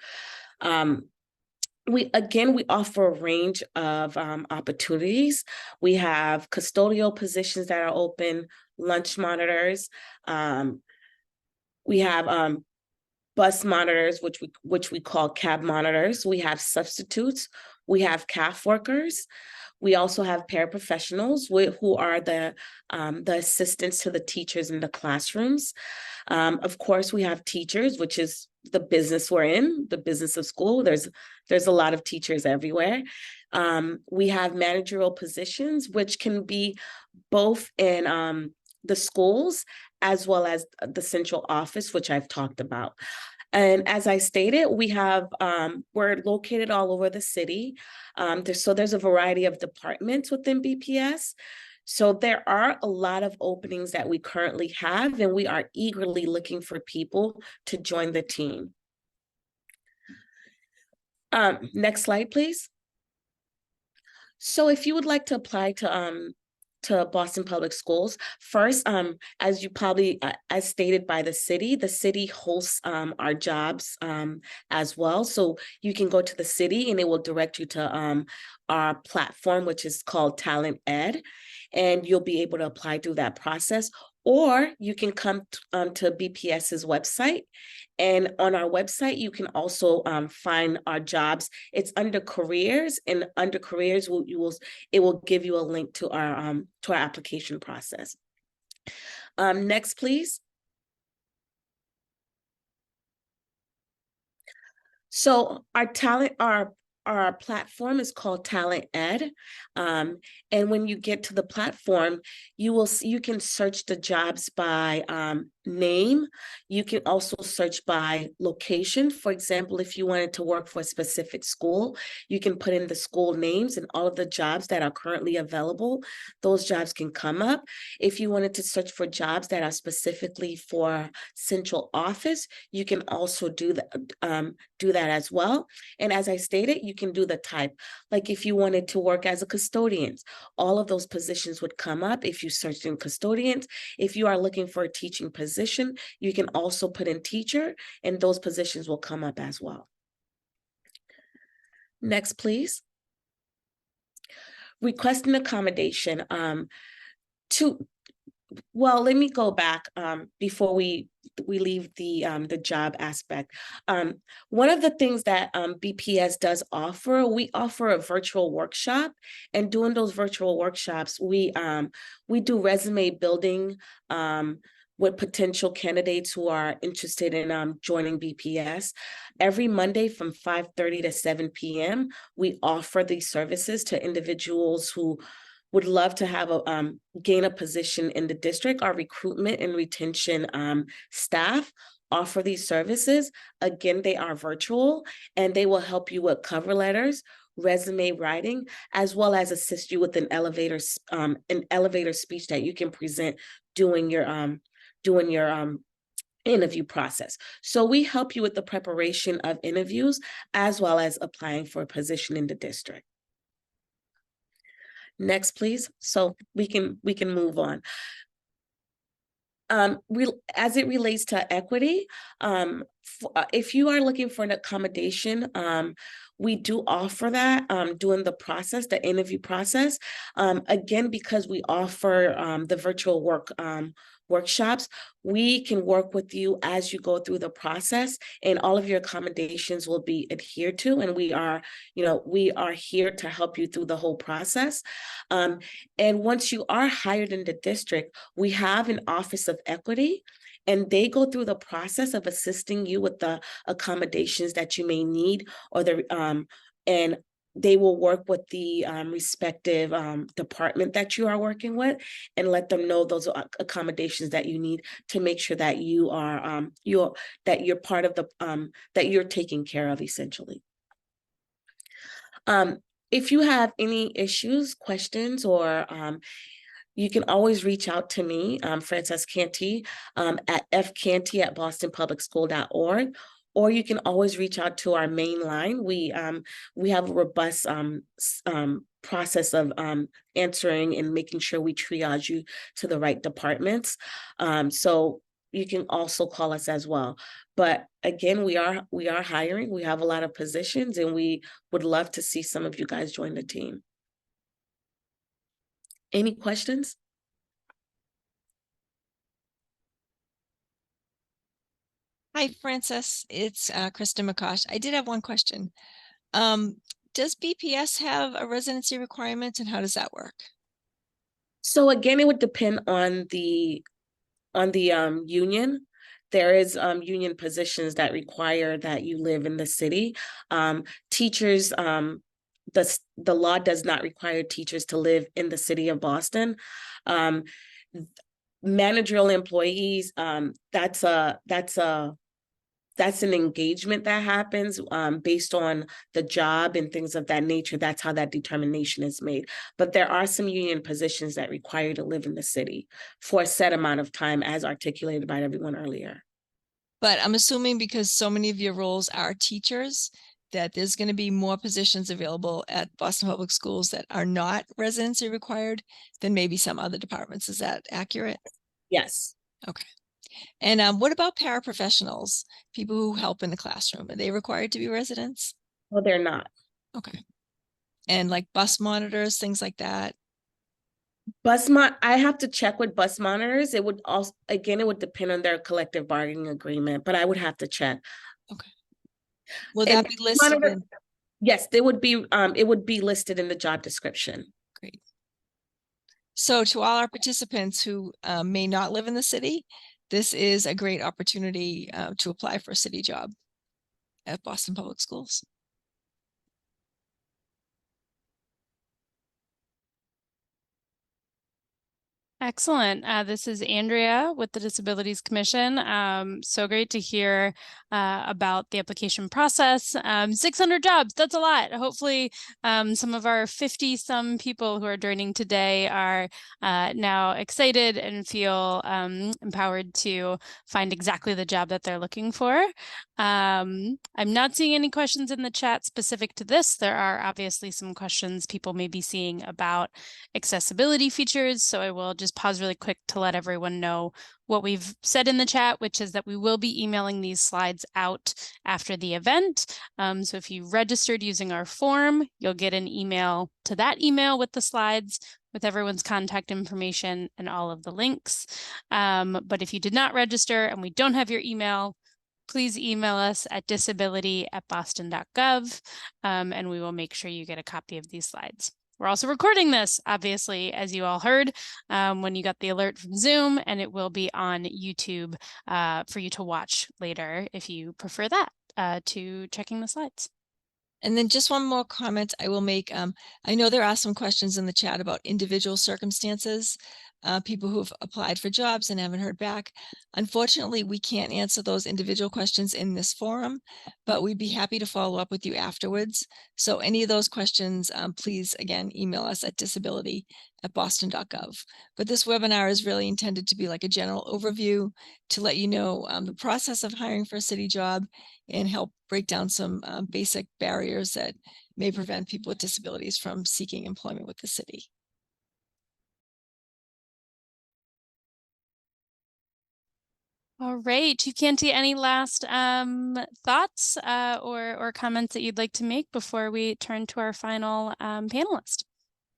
We offer a range of opportunities. We have custodial positions that are open, lunch monitors. We have bus monitors, which we call cab monitors. We have substitutes. We have CAF workers. We also have paraprofessionals who are the assistants to the teachers in the classrooms. Of course, we have teachers, which is the business we're in, the business of school. There's a lot of teachers everywhere. We have managerial positions, which can be both in the schools as well as the central office, which I've talked about. And as I stated, we're located all over the city. There's a variety of departments within BPS. So there are a lot of openings that we currently have, and we are eagerly looking for people to join the team. Next slide, please. So if you would like to apply to Boston Public Schools, first, as you probably, as stated by the city hosts our jobs as well. So you can go to the city and it will direct you to our platform, which is called Talent Ed, and you'll be able to apply through that process. Or you can come to BPS's website. And on our website, you can also find our jobs. It's under careers, and under careers, it will give you a link to our application process. Next, please. So our platform is called Talent Ed. And when you get to the platform, you can search the jobs by name. You can also search by location. For example, if you wanted to work for a specific school, you can put in the school names and all of the jobs that are currently available. Those jobs can come up. If you wanted to search for jobs that are specifically for central office, you can also do that as well. And as I stated, you can do the type. Like if you wanted to work as a custodian, all of those positions would come up if you searched in custodians. If you are looking for a teaching position, you can also put in teacher, and those positions will come up as well. Next, please. Request an accommodation. Well, let me go back before we leave the job aspect. One of the things that BPS does offer, we offer a virtual workshop, and during those virtual workshops, we do resume building with potential candidates who are interested in joining BPS. Every Monday from 5:30 to 7 p.m., we offer these services to individuals who would love to gain a position in the district. Our recruitment and retention staff offer these services. Again, they are virtual, and they will help you with cover letters, resume writing, as well as assist you with an elevator speech that you can present doing your interview process. So we help you with the preparation of interviews as well as applying for a position in the district. Next, please. So we can move on. As it relates to equity, if you are looking for an accommodation, we do offer that during the process, the interview process. Again, because we offer the virtual workshops, we can work with you as you go through the process, and all of your accommodations will be adhered to. And we are here to help you through the whole process. And once you are hired in the district, we have an Office of Equity, and they go through the process of assisting you with the accommodations that you may need, or and they will work with the respective department that you are working with, and let them know those accommodations that you need to make sure that you are that you're part of the that you're taken care of, essentially. If you have any issues, questions, or you can always reach out to me, Frances Canty, at fcanty@bostonpublicschool.org, or you can always reach out to our main line. We have a robust process of answering and making sure we triage you to the right departments. So you can also call us as well. But again, we are hiring. We have a lot of positions, and we would love to see some of you guys join the team. Any questions? Hi, Frances. It's Kristen McCosh. I did have one question. Does BPS have a residency requirement, and how does that work? So again, it would depend on the union. There is union positions that require that you live in the city. Teachers, the law does not require teachers to live in the city of Boston. Managerial employees, that's an engagement that happens based on the job and things of that nature. That's how that determination is made. But there are some union positions that require you to live in the city for a set amount of time, as articulated by everyone earlier. But I'm assuming, because so many of your roles are teachers, that there's going to be more positions available at Boston Public Schools that are not residency required than maybe some other departments. Is that accurate? Yes. Okay. And what about paraprofessionals, people who help in the classroom? Are they required to be residents? Well, they're not. Okay. And like bus monitors, things like that? I have to check with bus monitors. It would also, again, it would depend on their collective bargaining agreement, but I would have to check. Okay. Will that be listed in? Yes, they would be, it would be listed in the job description. Great. So to all our participants who may not live in the city, this is a great opportunity to apply for a city job at Boston Public Schools. Excellent. This is Andrea with the Disabilities Commission. So great to hear about the application process. 600 jobs, that's a lot. Hopefully some of our 50-some people who are joining today are now excited and feel empowered to find exactly the job that they're looking for. I'm not seeing any questions in the chat specific to this. There are obviously some questions people may be seeing about accessibility features, so I will just pause really quick to let everyone know what we've said in the chat, which is that we will be emailing these slides out after the event. So if you registered using our form, you'll get an email to that email with the slides, with everyone's contact information and all of the links. But if you did not register and we don't have your email, please email us at disability@boston.gov, and we will make sure you get a copy of these slides. We're also recording this, obviously, as you all heard, when you got the alert from Zoom, and it will be on YouTube for you to watch later if you prefer that to checking the slides. And then just one more comment I will make. I know there are some questions in the chat about individual circumstances. people who've applied for jobs and haven't heard back. Unfortunately, we can't answer those individual questions in this forum, but we'd be happy to follow up with you afterwards. So any of those questions, please, again, email us at disability@boston.gov. But this webinar is really intended to be like a general overview to let you know the process of hiring for a city job and help break down some basic barriers that may prevent people with disabilities from seeking employment with the city. All right, Chief Canty, any last thoughts or comments that you'd like to make before we turn to our final panelist?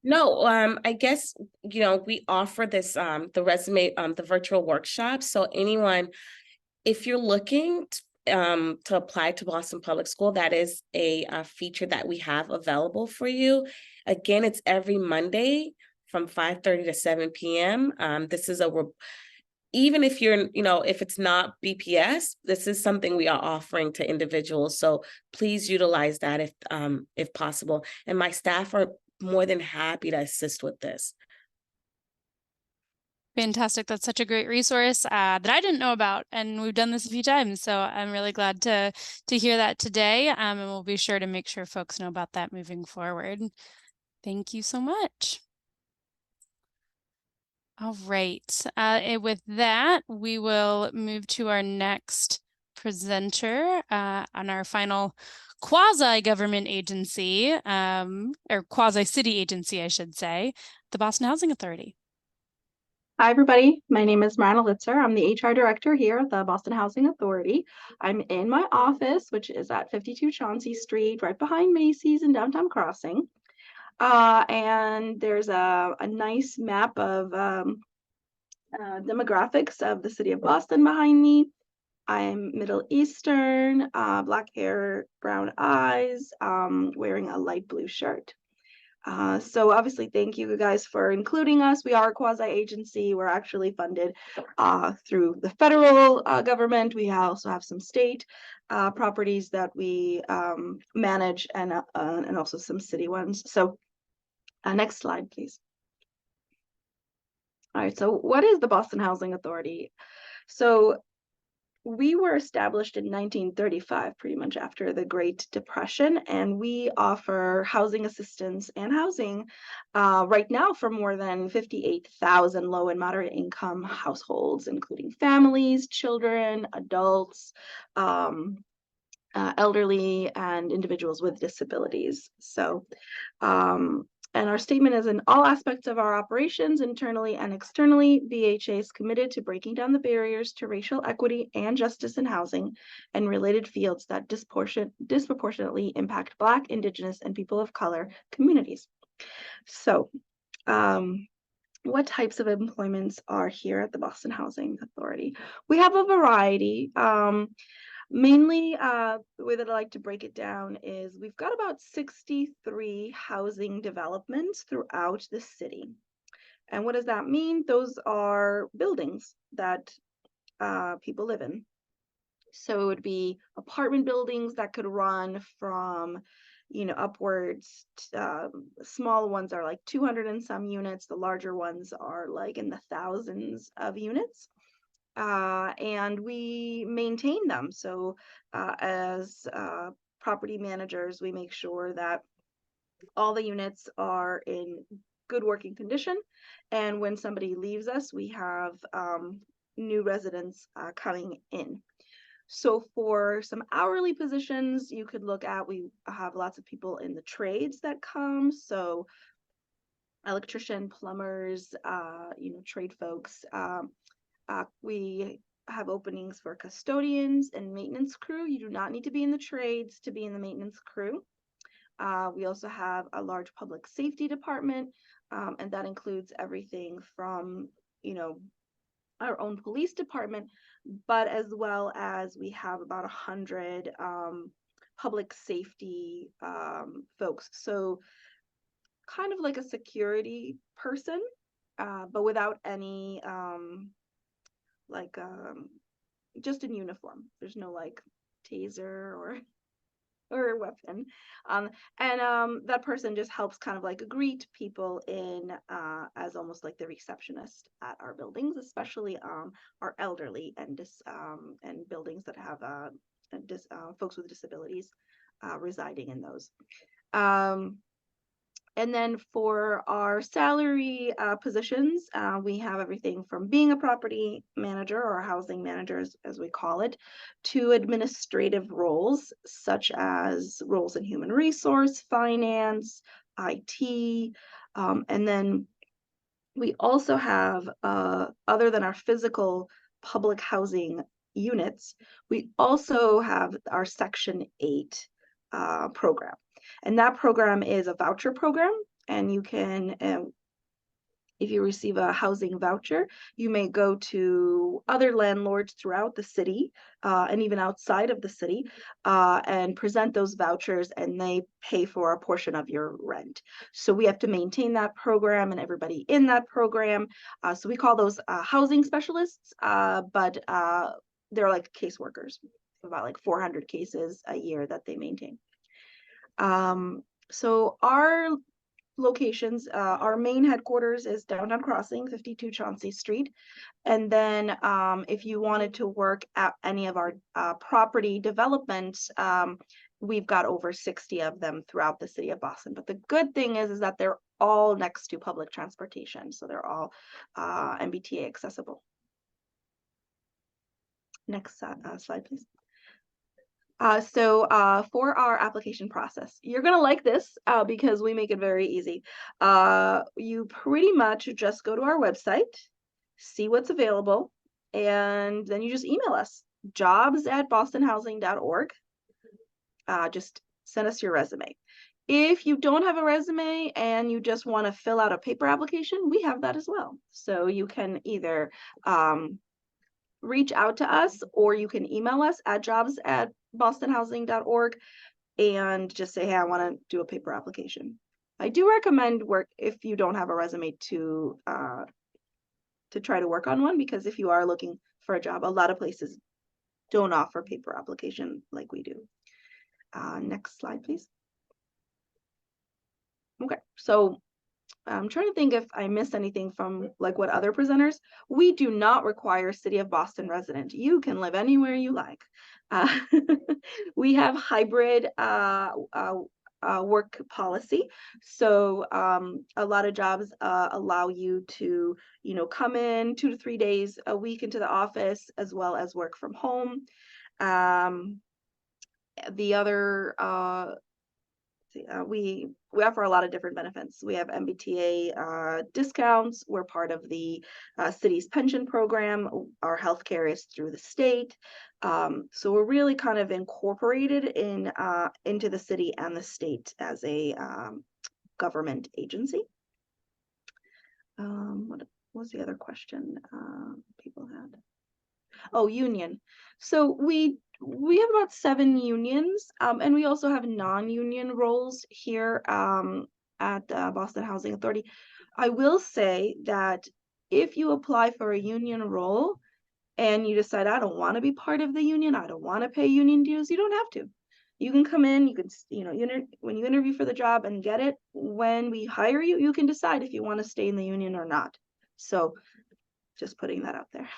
No, I guess, we offer this, the resume, the virtual workshop. So anyone, if you're looking to apply to Boston Public School, that is a feature that we have available for you. Again, it's every Monday from 5:30 to 7 p.m. This is even if you're, if it's not BPS, this is something we are offering to individuals. So please utilize that if possible. And my staff are more than happy to assist with this. Fantastic. That's such a great resource that I didn't know about. And we've done this a few times. So I'm really glad to hear that today. And we'll be sure to make sure folks know about that moving forward. Thank you so much. All right. And with that, we will move to our next presenter on our final quasi-government agency, or quasi-city agency, I should say, the Boston Housing Authority. Hi, everybody. My name is Marana Litzer. I'm the HR director here at the Boston Housing Authority. I'm in my office, which is at 52 Chauncey Street, right behind Macy's in downtown Crossing. And there's a nice map of demographics of the city of Boston behind me. I'm Middle Eastern, black hair, brown eyes, wearing a light blue shirt. So obviously, thank you guys for including us. We are a quasi-agency. We're actually funded through the federal government. We also have some state properties that we manage and also some city ones. So next slide, please. All right, so what is the Boston Housing Authority? So we were established in 1935, pretty much after the Great Depression, and we offer housing assistance and housing right now for more than 58,000 low and moderate income households, including families, children, adults, elderly, and individuals with disabilities. So, and our statement is in all aspects of our operations, internally and externally, BHA is committed to breaking down the barriers to racial equity and justice in housing and related fields that disproportionately impact Black, Indigenous, and people of color communities. So, what types of employments are here at the Boston Housing Authority? We have a variety. Mainly, the way that I like to break it down is we've got about 63 housing developments throughout the city. And what does that mean? Those are buildings that people live in. So it would be apartment buildings that could run from, upwards. Small ones are like 200 and some units. The larger ones are like in the thousands of units. And we maintain them. So as property managers, we make sure that all the units are in good working condition. And when somebody leaves us, we have new residents coming in. So for some hourly positions, you could look at, we have lots of people in the trades that come. So electrician, plumbers, trade folks. We have openings for custodians and maintenance crew. You do not need to be in the trades to be in the maintenance crew. We also have a large public safety department, and that includes everything from, our own police department, but as well as we have about 100 public safety folks. So kind of like a security person, but without any just in uniform. There's no like taser or or weapon. That person just helps kind of like greet people in as almost like the receptionist at our buildings, especially our elderly and buildings that have folks with disabilities residing in those. And then for our salary positions, we have everything from being a property manager or housing managers, as we call it, to administrative roles, such as roles in human resource, finance, IT. And then we also have, other than our physical public housing units, we also have our Section 8 program. And that program is a voucher program, and you can, if you receive a housing voucher, you may go to other landlords throughout the city and even outside of the city and present those vouchers, and they pay for a portion of your rent. So we have to maintain that program and everybody in that program. So we call those housing specialists, but they're like caseworkers, about like 400 cases a year that they maintain. So our locations, our main headquarters is downtown Crossing, 52 Chauncey Street. And then if you wanted to work at any of our property developments, we've got over 60 of them throughout the city of Boston. But the good thing is that they're all next to public transportation. So they're all MBTA accessible. Next slide, please. So for our application process, you're gonna like this because we make it very easy. You pretty much just go to our website, see what's available, and then you just email us, jobs@bostonhousing.org. Just send us your resume. If you don't have a resume and you just want to fill out a paper application, we have that as well. So you can either reach out to us, or you can email us at jobs@bostonhousing.org and just say, hey, I want to do a paper application. I do recommend work if you don't have a resume to try to work on one, because if you are looking for a job, a lot of places don't offer paper application like we do. Next slide, please. Okay, so I'm trying to think if I missed anything from like what other presenters. We do not require City of Boston resident. You can live anywhere you like. We have hybrid work policy. So a lot of jobs allow you to, come in 2 to 3 days a week into the office, as well as work from home. The other we offer a lot of different benefits. We have MBTA discounts. We're part of the city's pension program. Our healthcare is through the state. So we're really kind of incorporated into the city and the state as a government agency. What was the other question people had? Oh, union. So we have about 7 unions, and we also have non-union roles here at Boston Housing Authority. I will say that if you apply for a union role and you decide, I don't want to be part of the union, I don't want to pay union dues, you don't have to. You can come in, you can, when you interview for the job and get it, when we hire you, you can decide if you want to stay in the union or not. So just putting that out there.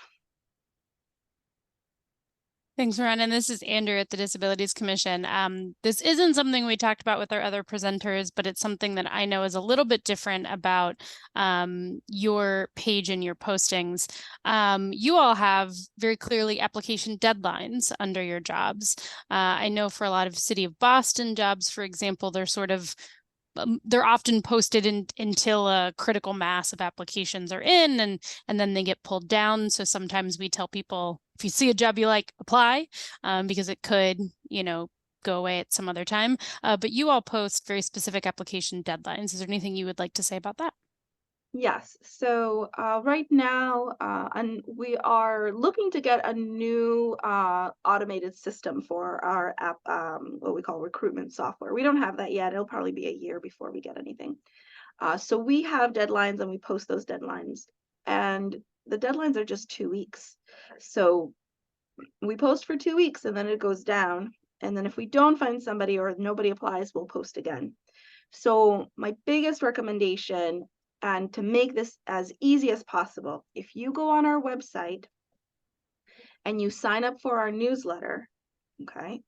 Thanks, Ron. And this is Andrew at the Disabilities Commission. This isn't something we talked about with our other presenters, but it's something that I know is a little bit different about your page and your postings. You all have very clearly application deadlines under your jobs. I know for a lot of City of Boston jobs, for example, they're often posted until a critical mass of applications are in, and then they get pulled down. So sometimes we tell people, if you see a job you like, apply, because it could, go away at some other time. But you all post very specific application deadlines. Is there anything you would like to say about that? Yes. So right now, and we are looking to get a new automated system for our app, what we call recruitment software. We don't have that yet. It'll probably be a year before we get anything. So we have deadlines, and we post those deadlines. And the deadlines are just 2 weeks. So we post for 2 weeks, and then it goes down. And then if we don't find somebody or nobody applies, we'll post again. So my biggest recommendation, and to make this as easy as possible, if you go on our website and you sign up for our newsletter, okay,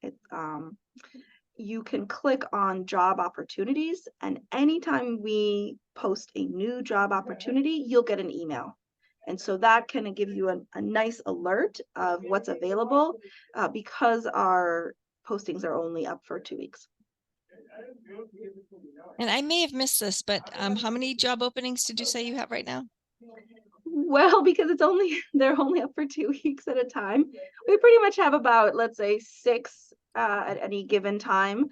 you can click on job opportunities, and anytime we post a new job opportunity, you'll get an email. And so that can give you a nice alert of what's available, because our postings are only up for 2 weeks. And I may have missed this, but how many job openings did you say you have right now? Well, because they're only up for 2 weeks at a time. We pretty much have about, let's say, 6 at any given time.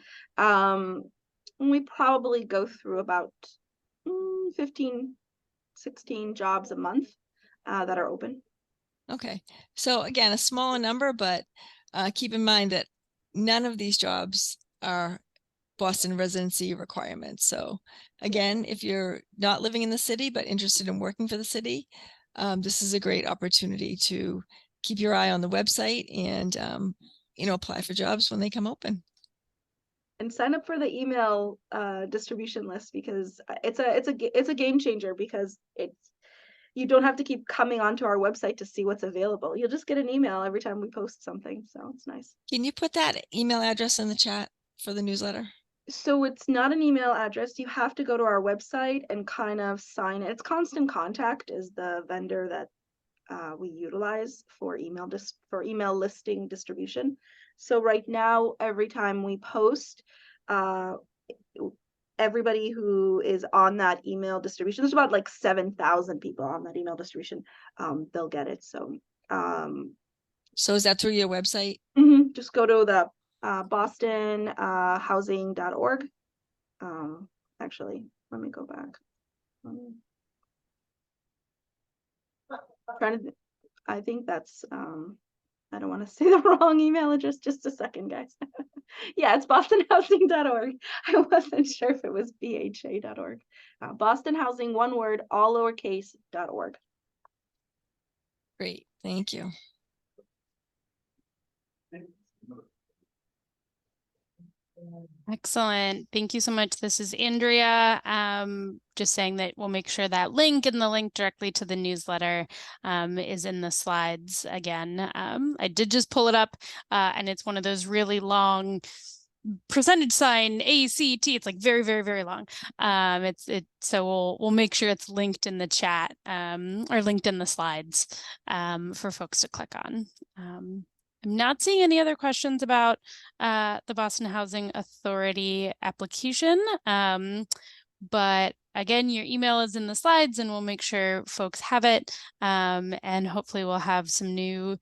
We probably go through about 15, 16 jobs a month that are open. Okay, so again, a smaller number, but keep in mind that none of these jobs are Boston residency requirements. So again, if you're not living in the city but interested in working for the city, this is a great opportunity to keep your eye on the website and apply for jobs when they come open. And sign up for the email distribution list, because it's a game changer, because you don't have to keep coming onto our website to see what's available. You'll just get an email every time we post something, so it's nice. Can you put that email address in the chat for the newsletter? So it's not an email address. You have to go to our website and kind of sign it. It's Constant Contact is the vendor that we utilize for email listing distribution. So right now, every time we post, everybody who is on that email distribution, there's about like 7,000 people on that email distribution, they'll get it. So is that through your website? Just go to the bostonhousing.org. Actually, let me go back. I think that's I don't want to say the wrong email address. Just a second, guys. Yeah, it's bostonhousing.org. I wasn't sure if it was bha.org. Boston Housing, one word, all lowercase.org. Great, thank you. Excellent. Thank you so much. This is Andrea. Just saying that we'll make sure that link and the link directly to the newsletter is in the slides again. I did just pull it up and it's one of those really long percentage sign ACT. It's like very, very, very long. So we'll make sure it's linked in the chat or linked in the slides for folks to click on. I'm not seeing any other questions about the Boston Housing Authority application, but again, your email is in the slides and we'll make sure folks have it, and hopefully we'll have some new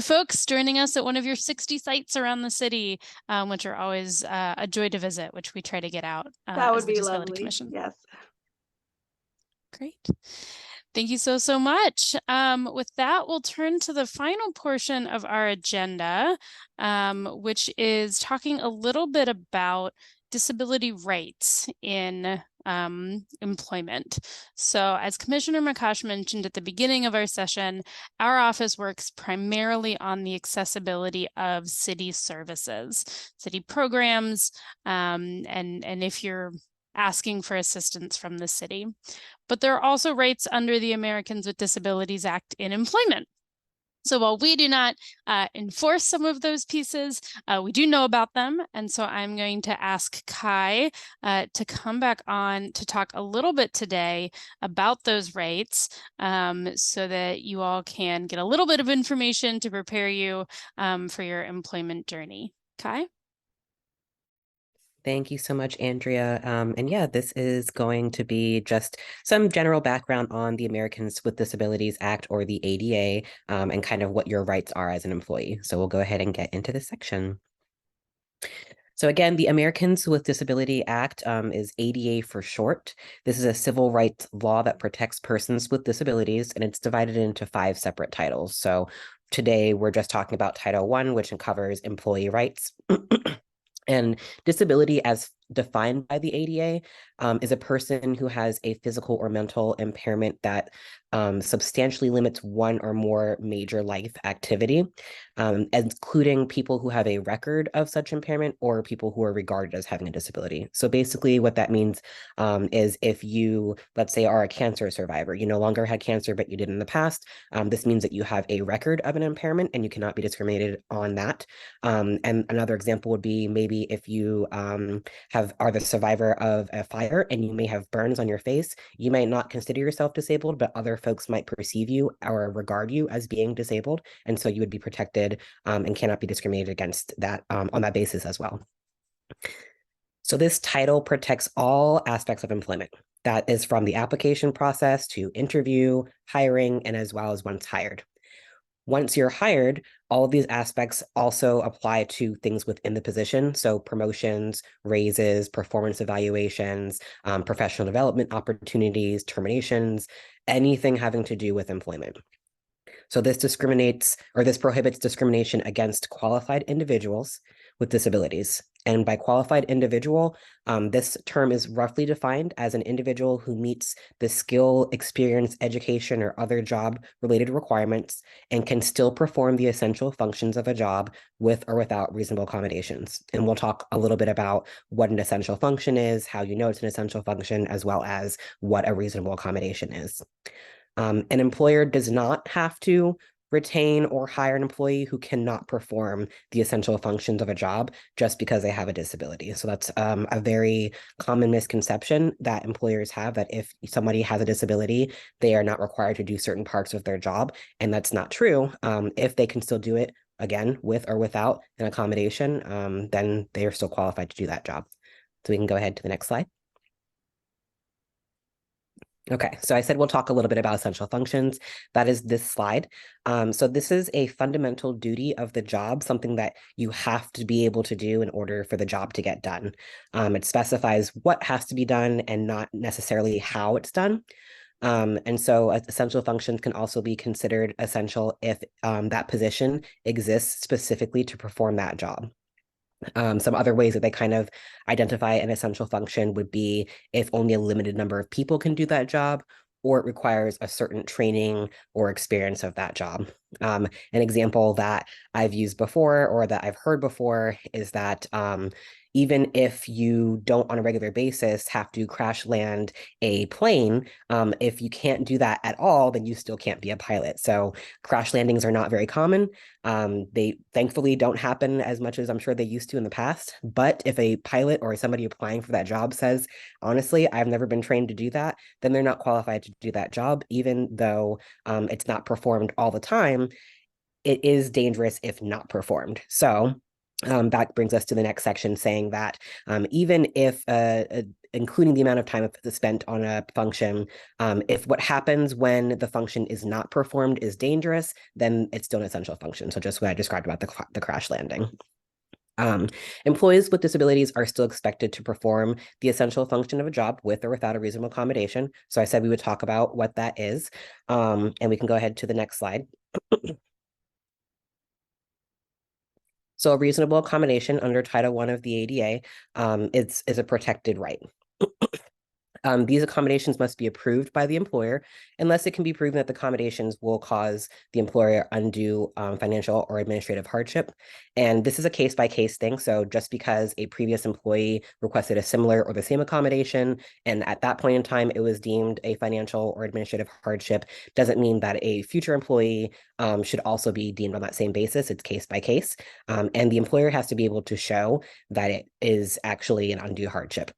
folks joining us at one of your 60 sites around the city, which are always a joy to visit, which we try to get out that would as the be Disability lovely. Commission. Yes. Great. Thank you so much. With that, we'll turn to the final portion of our agenda, which is talking a little bit about disability rights in employment. So as Commissioner Makash mentioned at the beginning of our session, our office works primarily on the accessibility of city services, city programs, and if you're asking for assistance from the city. But there are also rights under the Americans with Disabilities Act in employment. So while we do not enforce some of those pieces, we do know about them. And so I'm going to ask Kai to come back on to talk a little bit today about those rights, so that you all can get a little bit of information to prepare you for your employment journey. Kai? Thank you so much, Andrea. And yeah, this is going to be just some general background on the Americans with Disabilities Act, or the ADA, and kind of what your rights are as an employee. So we'll go ahead and get into this section. So again, the Americans with Disability Act is ADA for short. This is a civil rights law that protects persons with disabilities, and it's divided into 5 separate titles. So today we're just talking about Title I, which covers employee rights. And disability as defined by the ADA is a person who has a physical or mental impairment that substantially limits one or more major life activity, including people who have a record of such impairment or people who are regarded as having a disability. So basically what that means is if you, let's say, are a cancer survivor, you no longer had cancer, but you did in the past, this means that you have a record of an impairment and you cannot be discriminated on that. And another example would be maybe if you are the survivor of a fire and you may have burns on your face, you might not consider yourself disabled, but other folks might perceive you or regard you as being disabled. And so you would be protected and cannot be discriminated against that on that basis as well. So this title protects all aspects of employment. That is from the application process to interview, hiring, and as well as once hired. Once you're hired, all of these aspects also apply to things within the position. So promotions, raises, performance evaluations, professional development opportunities, terminations, anything having to do with employment. So this prohibits discrimination against qualified individuals with disabilities. And by qualified individual, this term is roughly defined as an individual who meets the skill, experience, education, or other job-related requirements and can still perform the essential functions of a job with or without reasonable accommodations. And we'll talk a little bit about what an essential function is, how you know it's an essential function, as well as what a reasonable accommodation is. An employer does not have to retain or hire an employee who cannot perform the essential functions of a job just because they have a disability. So that's a very common misconception that employers have, that if somebody has a disability, they are not required to do certain parts of their job. And that's not true. If they can still do it, again, with or without an accommodation, then they are still qualified to do that job. So we can go ahead to the next slide. Okay, so I said we'll talk a little bit about essential functions. That is this slide. So this is a fundamental duty of the job, something that you have to be able to do in order for the job to get done. It specifies what has to be done and not necessarily how it's done. And so essential functions can also be considered essential if that position exists specifically to perform that job. Some other ways that they kind of identify an essential function would be if only a limited number of people can do that job, or it requires a certain training or experience of that job. An example that I've used before or that I've heard before is that even if you don't on a regular basis have to crash land a plane, if you can't do that at all, then you still can't be a pilot. So crash landings are not very common. They thankfully don't happen as much as I'm sure they used to in the past. But if a pilot or somebody applying for that job says, honestly, I've never been trained to do that, then they're not qualified to do that job, even though it's not performed all the time. It is dangerous if not performed. So that brings us to the next section saying that even if including the amount of time spent on a function, if what happens when the function is not performed is dangerous, then it's still an essential function. So just what I described about the crash landing. Employees with disabilities are still expected to perform the essential function of a job with or without a reasonable accommodation. So I said we would talk about what that is, and we can go ahead to the next slide. So a reasonable accommodation under Title I of the ADA is a protected right. These accommodations must be approved by the employer unless it can be proven that the accommodations will cause the employer undue financial or administrative hardship. And this is a case-by-case thing. So just because a previous employee requested a similar or the same accommodation, and at that point in time, it was deemed a financial or administrative hardship, doesn't mean that a future employee should also be deemed on that same basis. It's case-by-case. And the employer has to be able to show that it is actually an undue hardship.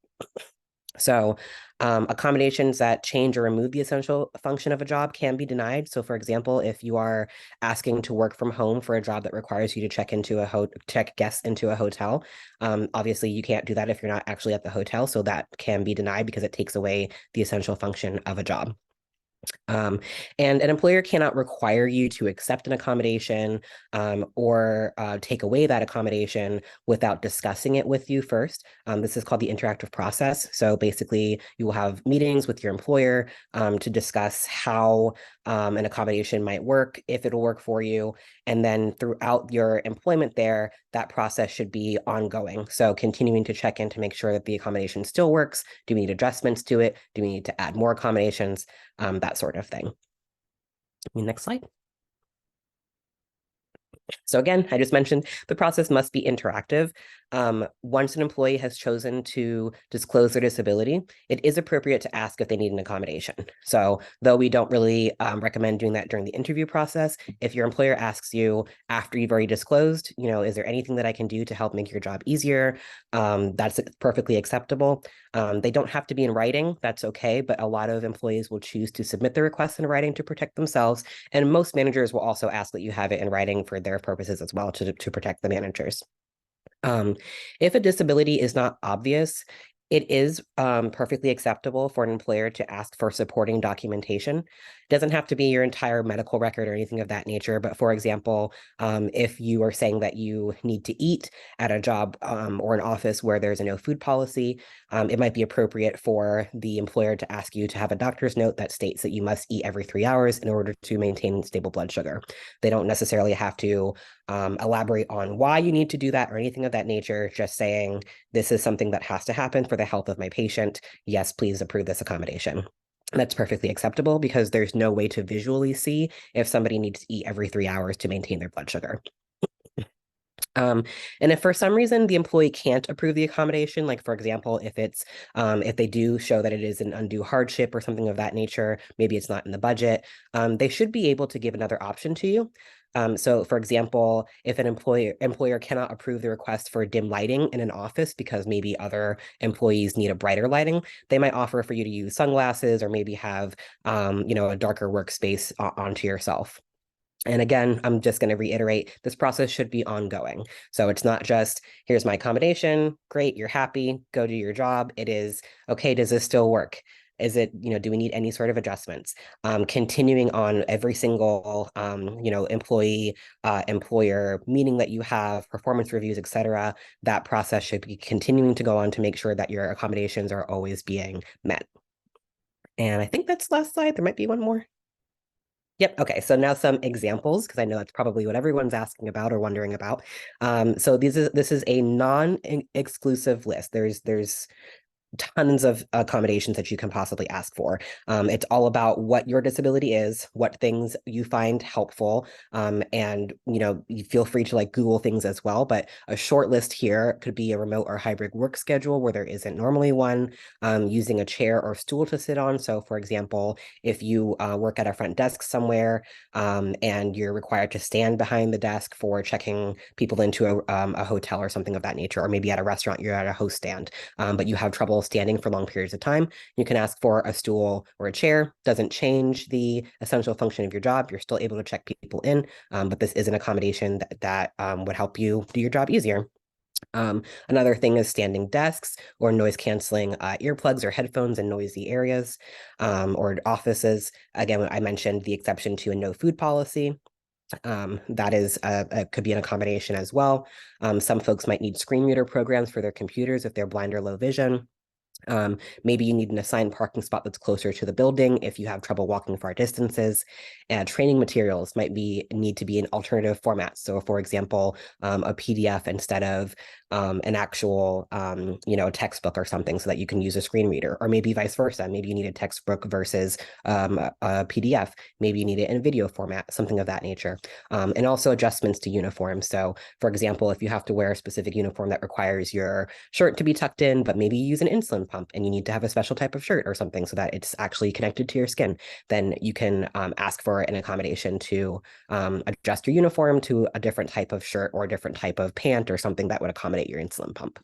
So accommodations that change or remove the essential function of a job can be denied. So for example, if you are asking to work from home for a job that requires you to check guests into a hotel, obviously you can't do that if you're not actually at the hotel. So that can be denied because it takes away the essential function of a job. And an employer cannot require you to accept an accommodation or take away that accommodation without discussing it with you first. This is called the interactive process. So basically, you will have meetings with your employer to discuss how an accommodation might work, if it'll work for you. And then throughout your employment there, that process should be ongoing. So continuing to check in to make sure that the accommodation still works. Do we need adjustments to it? Do we need to add more accommodations? That sort of thing. Next slide. So again, I just mentioned the process must be interactive. Once an employee has chosen to disclose their disability, it is appropriate to ask if they need an accommodation. So though we don't really recommend doing that during the interview process, if your employer asks you after you've already disclosed, is there anything that I can do to help make your job easier? That's perfectly acceptable. They don't have to be in writing, that's okay, but a lot of employees will choose to submit the request in writing to protect themselves. And most managers will also ask that you have it in writing for their purposes as well to protect the managers. If a disability is not obvious, it is perfectly acceptable for an employer to ask for supporting documentation. It doesn't have to be your entire medical record or anything of that nature, but for example, if you are saying that you need to eat at a job or an office where there's a no food policy, it might be appropriate for the employer to ask you to have a doctor's note that states that you must eat every 3 hours in order to maintain stable blood sugar. They don't necessarily have to elaborate on why you need to do that or anything of that nature, just saying this is something that has to happen for the health of my patient. Yes, please approve this accommodation. That's perfectly acceptable because there's no way to visually see if somebody needs to eat every 3 hours to maintain their blood sugar. And if for some reason the employee can't approve the accommodation, like for example, if they do show that it is an undue hardship or something of that nature, maybe it's not in the budget, they should be able to give another option to you. So for example, if an employer cannot approve the request for dim lighting in an office because maybe other employees need a brighter lighting, they might offer for you to use sunglasses or maybe have a darker workspace onto yourself. And again, I'm just going to reiterate, this process should be ongoing. So it's not just, here's my accommodation, great, you're happy, go do your job. It is, okay, does this still work? Is it, do we need any sort of adjustments? Continuing on every single, employee, employer meeting that you have, performance reviews, et cetera, that process should be continuing to go on to make sure that your accommodations are always being met. And I think that's the last slide. There might be one more. Yep. Okay. So now some examples, because I know that's probably what everyone's asking about or wondering about. So this is a non-exclusive list. There's tons of accommodations that you can possibly ask for. It's all about what your disability is, what things you find helpful, and you feel free to Google things as well. But a short list here could be a remote or hybrid work schedule where there isn't normally one, using a chair or stool to sit on. So for example, if you work at a front desk somewhere and you're required to stand behind the desk for checking people into a hotel or something of that nature, or maybe at a restaurant, you're at a host stand, but you have trouble standing for long periods of time, you can ask for a stool or a chair. Doesn't change the essential function of your job. You're still able to check people in, but this is an accommodation that would help you do your job easier. Another thing is standing desks or noise canceling earplugs or headphones in noisy areas or offices. Again, I mentioned the exception to a no food policy. That is could be an accommodation as well. Some folks might need screen reader programs for their computers if they're blind or low vision. Maybe you need an assigned parking spot that's closer to the building if you have trouble walking far distances. Training materials might need to be in alternative formats. So for example, a PDF instead of an actual textbook or something so that you can use a screen reader, or maybe vice versa. Maybe you need a textbook versus a PDF. Maybe you need it in video format, something of that nature. And also adjustments to uniforms. So for example, if you have to wear a specific uniform that requires your shirt to be tucked in, but maybe you use an insulin pump and you need to have a special type of shirt or something so that it's actually connected to your skin, then you can ask for an accommodation to adjust your uniform to a different type of shirt or a different type of pant or something that would accommodate your insulin pump.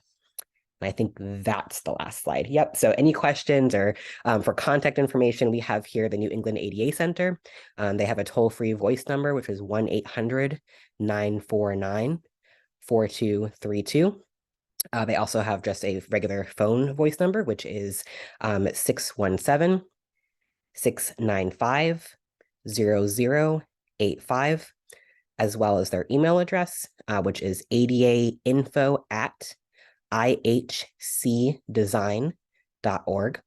And I think that's the last slide. Yep. So any questions or for contact information, we have here the New England ADA Center. They have a toll-free voice number, which is 1-800-949-4232. They also have just a regular phone voice number, which is 617 695-0085, as well as their email address, which is adainfo@ihcdesign.org.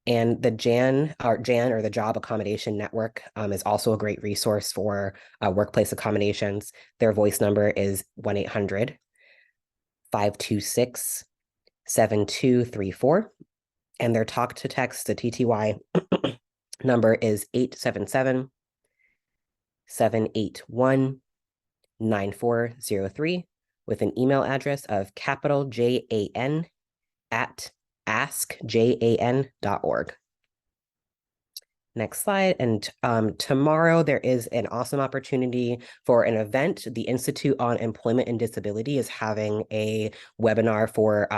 And the JAN or the Job Accommodation Network is also a great resource for workplace accommodations. Their voice number is 1-800-526-7234. And their talk to text, the TTY number is 877-781-9403, with an email address of capital JAN at askjan.org. Next slide. And tomorrow there is an awesome opportunity for an event. The Institute on Employment and Disability is having a webinar for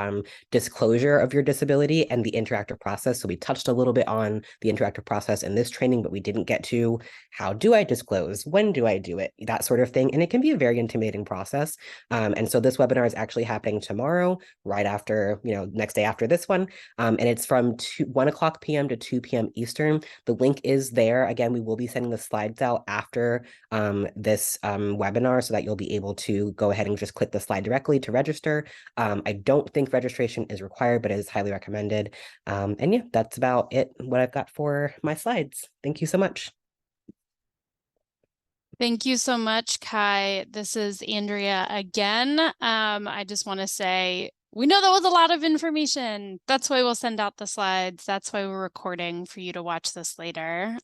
disclosure of your disability and the interactive process. So we touched a little bit on the interactive process in this training, but we didn't get to how do I disclose? When do I do it? That sort of thing. And it can be a very intimidating process. And so this webinar is actually happening tomorrow, right after, next day after this one. And it's from 1 p.m. to 2 p.m. Eastern. The link is there. Again, we will be sending the slides out after this webinar so that you'll be able to go ahead and just click the slide directly to register. I don't think registration is required, but it is highly recommended. And yeah, that's about it, what I've got for my slides. Thank you so much. Thank you so much, Kai. This is Andrea again. I just want to say, we know that was a lot of information. That's why we'll send out the slides. That's why we're recording for you to watch this later.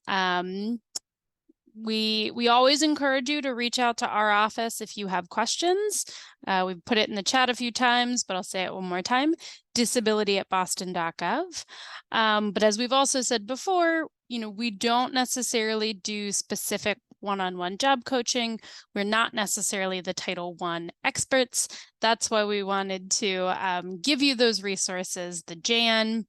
We always encourage you to reach out to our office if you have questions. We've put it in the chat a few times, but I'll say it one more time, disability@boston.gov. But as we've also said before, we don't necessarily do specific one-on-one job coaching. We're not necessarily the Title I experts. That's why we wanted to give you those resources, the JAN,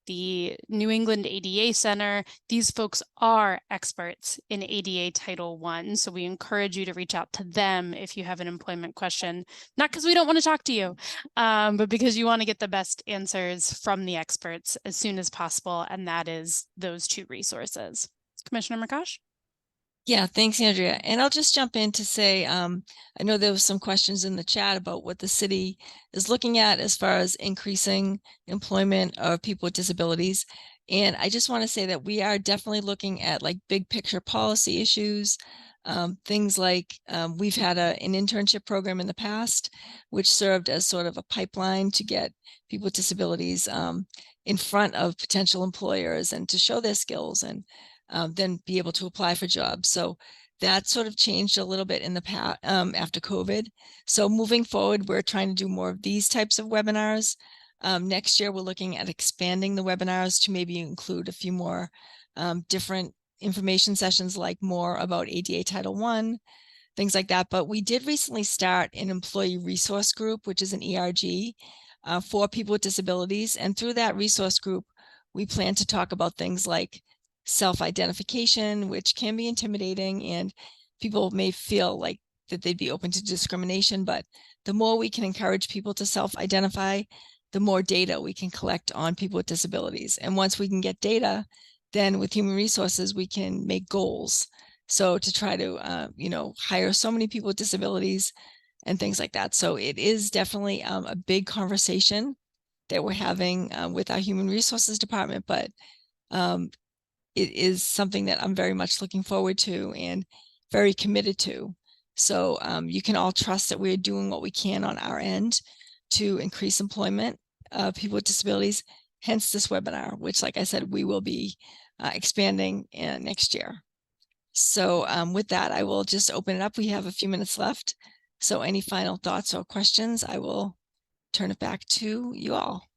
the New England ADA Center. These folks are experts in ADA Title I, so we encourage you to reach out to them if you have an employment question, not because we don't want to talk to you, but because you want to get the best answers from the experts as soon as possible, and that is those two resources. Commissioner Prakash? Yeah, thanks, Andrea. And I'll just jump in to say, I know there was some questions in the chat about what the city is looking at as far as increasing employment of people with disabilities. And I just want to say that we are definitely looking at like big picture policy issues, things like we've had an internship program in the past, which served as sort of a pipeline to get people with disabilities in front of potential employers and to show their skills and then be able to apply for jobs. So that sort of changed a little bit in the past after COVID. So moving forward, we're trying to do more of these types of webinars. Next year, we're looking at expanding the webinars to maybe include a few more different information sessions, like more about ADA Title I, things like that. But we did recently start an employee resource group, which is an ERG for people with disabilities. And through that resource group, we plan to talk about things like self-identification, which can be intimidating, and people may feel like that they'd be open to discrimination. But the more we can encourage people to self-identify, the more data we can collect on people with disabilities. And once we can get data, then with human resources, we can make goals. So to try to, hire so many people with disabilities and things like that. So it is definitely a big conversation that we're having with our human resources department, but it is something that I'm very much looking forward to and very committed to. So you can all trust that we're doing what we can on our end to increase employment of people with disabilities, hence this webinar, which, like I said, we will be expanding next year. So with that, I will just open it up. We have a few minutes left. So any final thoughts or questions, I will turn it back to you all.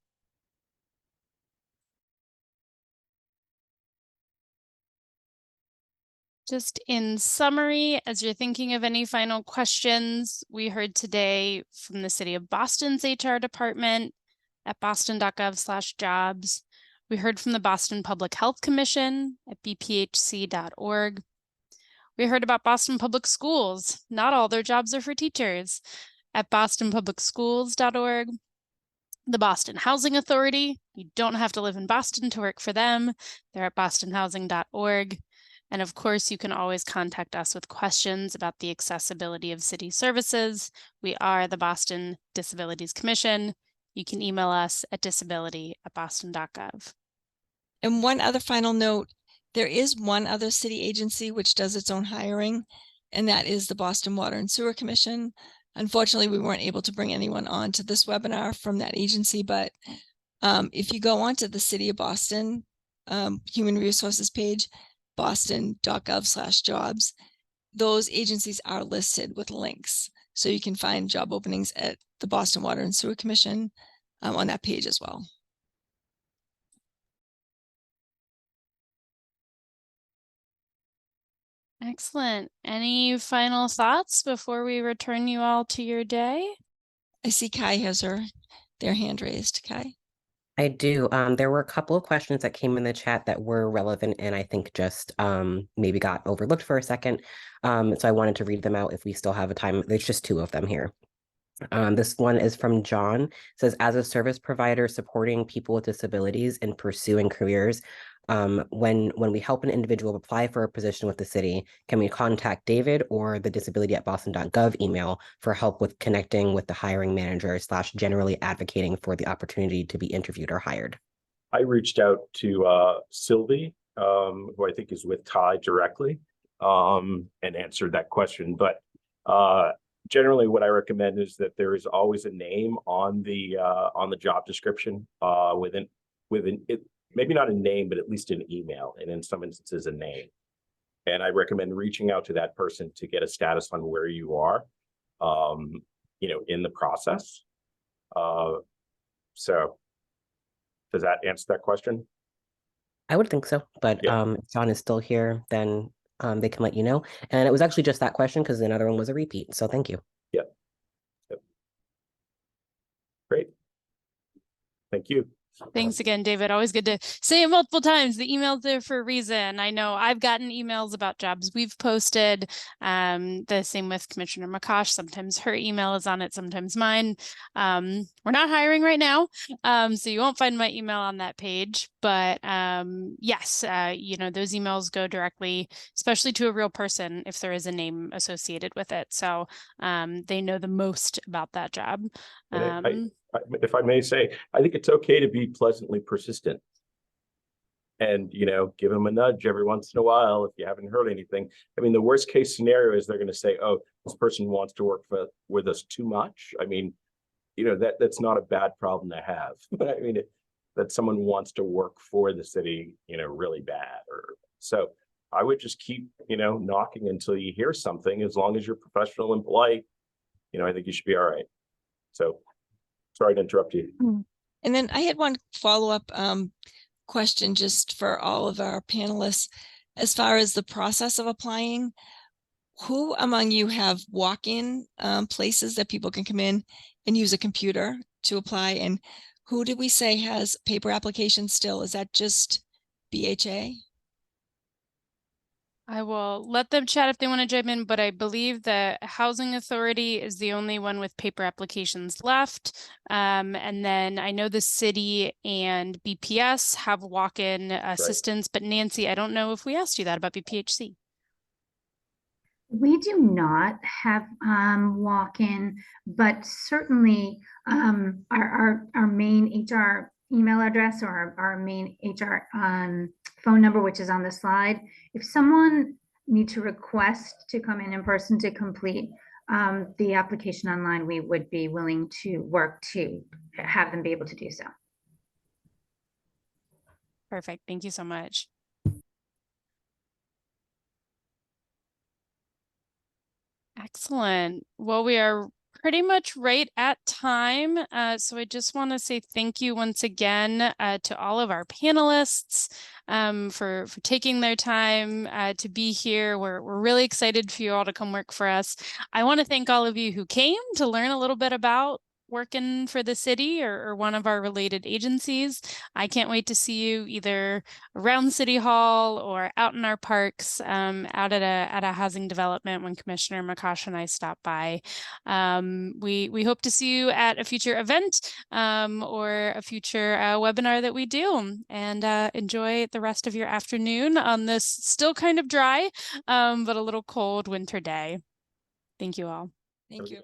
Just in summary, as you're thinking of any final questions, we heard today from the City of Boston's HR department at boston.gov/jobs. We heard from the Boston Public Health Commission at bphc.org. We heard about Boston Public Schools. Not all their jobs are for teachers at bostonpublicschools.org. the Boston Housing Authority. You don't have to live in Boston to work for them. They're at bostonhousing.org. And of course, you can always contact us with questions about the accessibility of city services. We are the Boston Disabilities Commission. You can email us at disability@boston.gov. And one other final note, there is one other city agency which does its own hiring, and that is the Boston Water and Sewer Commission. Unfortunately, we weren't able to bring anyone on to this webinar from that agency, but if you go onto the City of Boston Human Resources page, boston.gov/jobs, those agencies are listed with links. So you can find job openings at the Boston Water and Sewer Commission on that page as well. Excellent. Any final thoughts before we return you all to your day? I see Kai has their hand raised. Kai? I do. There were a couple of questions that came in the chat that were relevant and I think just maybe got overlooked for a second. So I wanted to read them out if we still have a time. There's just two of them here. This one is from John. It says, as a service provider supporting people with disabilities in pursuing careers, when we help an individual apply for a position with the city, can we contact David or the disability@boston.gov email for help with connecting with the hiring manager / generally advocating for the opportunity to be interviewed or hired? I reached out to Sylvie, who I think is with Kai directly, and answered that question. But generally, what I recommend is that there is always a name on the job description within it. Maybe not a name, but at least an email, and in some instances a name. And I recommend reaching out to that person to get a status on where you are, in the process. So does that answer that question? I would think so, but Yeah. if John is still here, then they can let you know. And it was actually just that question because another one was a repeat. So thank you. Yep. Great. Thank you. Thanks again, David. Always good to say it multiple times. The email's there for a reason. I know I've gotten emails about jobs we've posted. The same with Commissioner McCosh. Sometimes her email is on it, sometimes mine. We're not hiring right now, so you won't find my email on that page. But yes, those emails go directly, especially to a real person if there is a name associated with it. So they know the most about that job. If I may say, I think it's okay to be pleasantly persistent and, give them a nudge every once in a while if you haven't heard anything. I mean, the worst case scenario is they're going to say, oh, this person wants to work with us too much. I mean, that's not a bad problem to have. But I mean, that someone wants to work for the city, really bad. So I would just keep, knocking until you hear something. As long as you're professional and polite, I think you should be all right. So sorry to interrupt you. And then I had one follow-up question just for all of our panelists. As far as the process of applying, who among you have walk-in places that people can come in and use a computer to apply? And who did we say has paper applications still? Is that just BHA? I will let them chat if they want to chime in, but I believe the Housing Authority is the only one with paper applications left. And then I know the city and BPS have walk-in assistance, but Nancy, I don't know if we asked you that about BPHC. We do not have walk-in, but certainly our main HR email address or our main HR phone number, which is on the slide. If someone needs to request to come in person to complete the application online, we would be willing to work to have them be able to do so. Perfect. Thank you so much. Excellent. Well, we are pretty much right at time. So I just want to say thank you once again to all of our panelists for taking their time to be here. We're really excited for you all to come work for us. I want to thank all of you who came to learn a little bit about working for the city or one of our related agencies, I can't wait to see you either around City Hall or out in our parks, out at a housing development when Commissioner McCosh and I stop by. We hope to see you at a future event or a future webinar that we do. And enjoy the rest of your afternoon on this still kind of dry, but a little cold winter day. Thank you all. Thank you.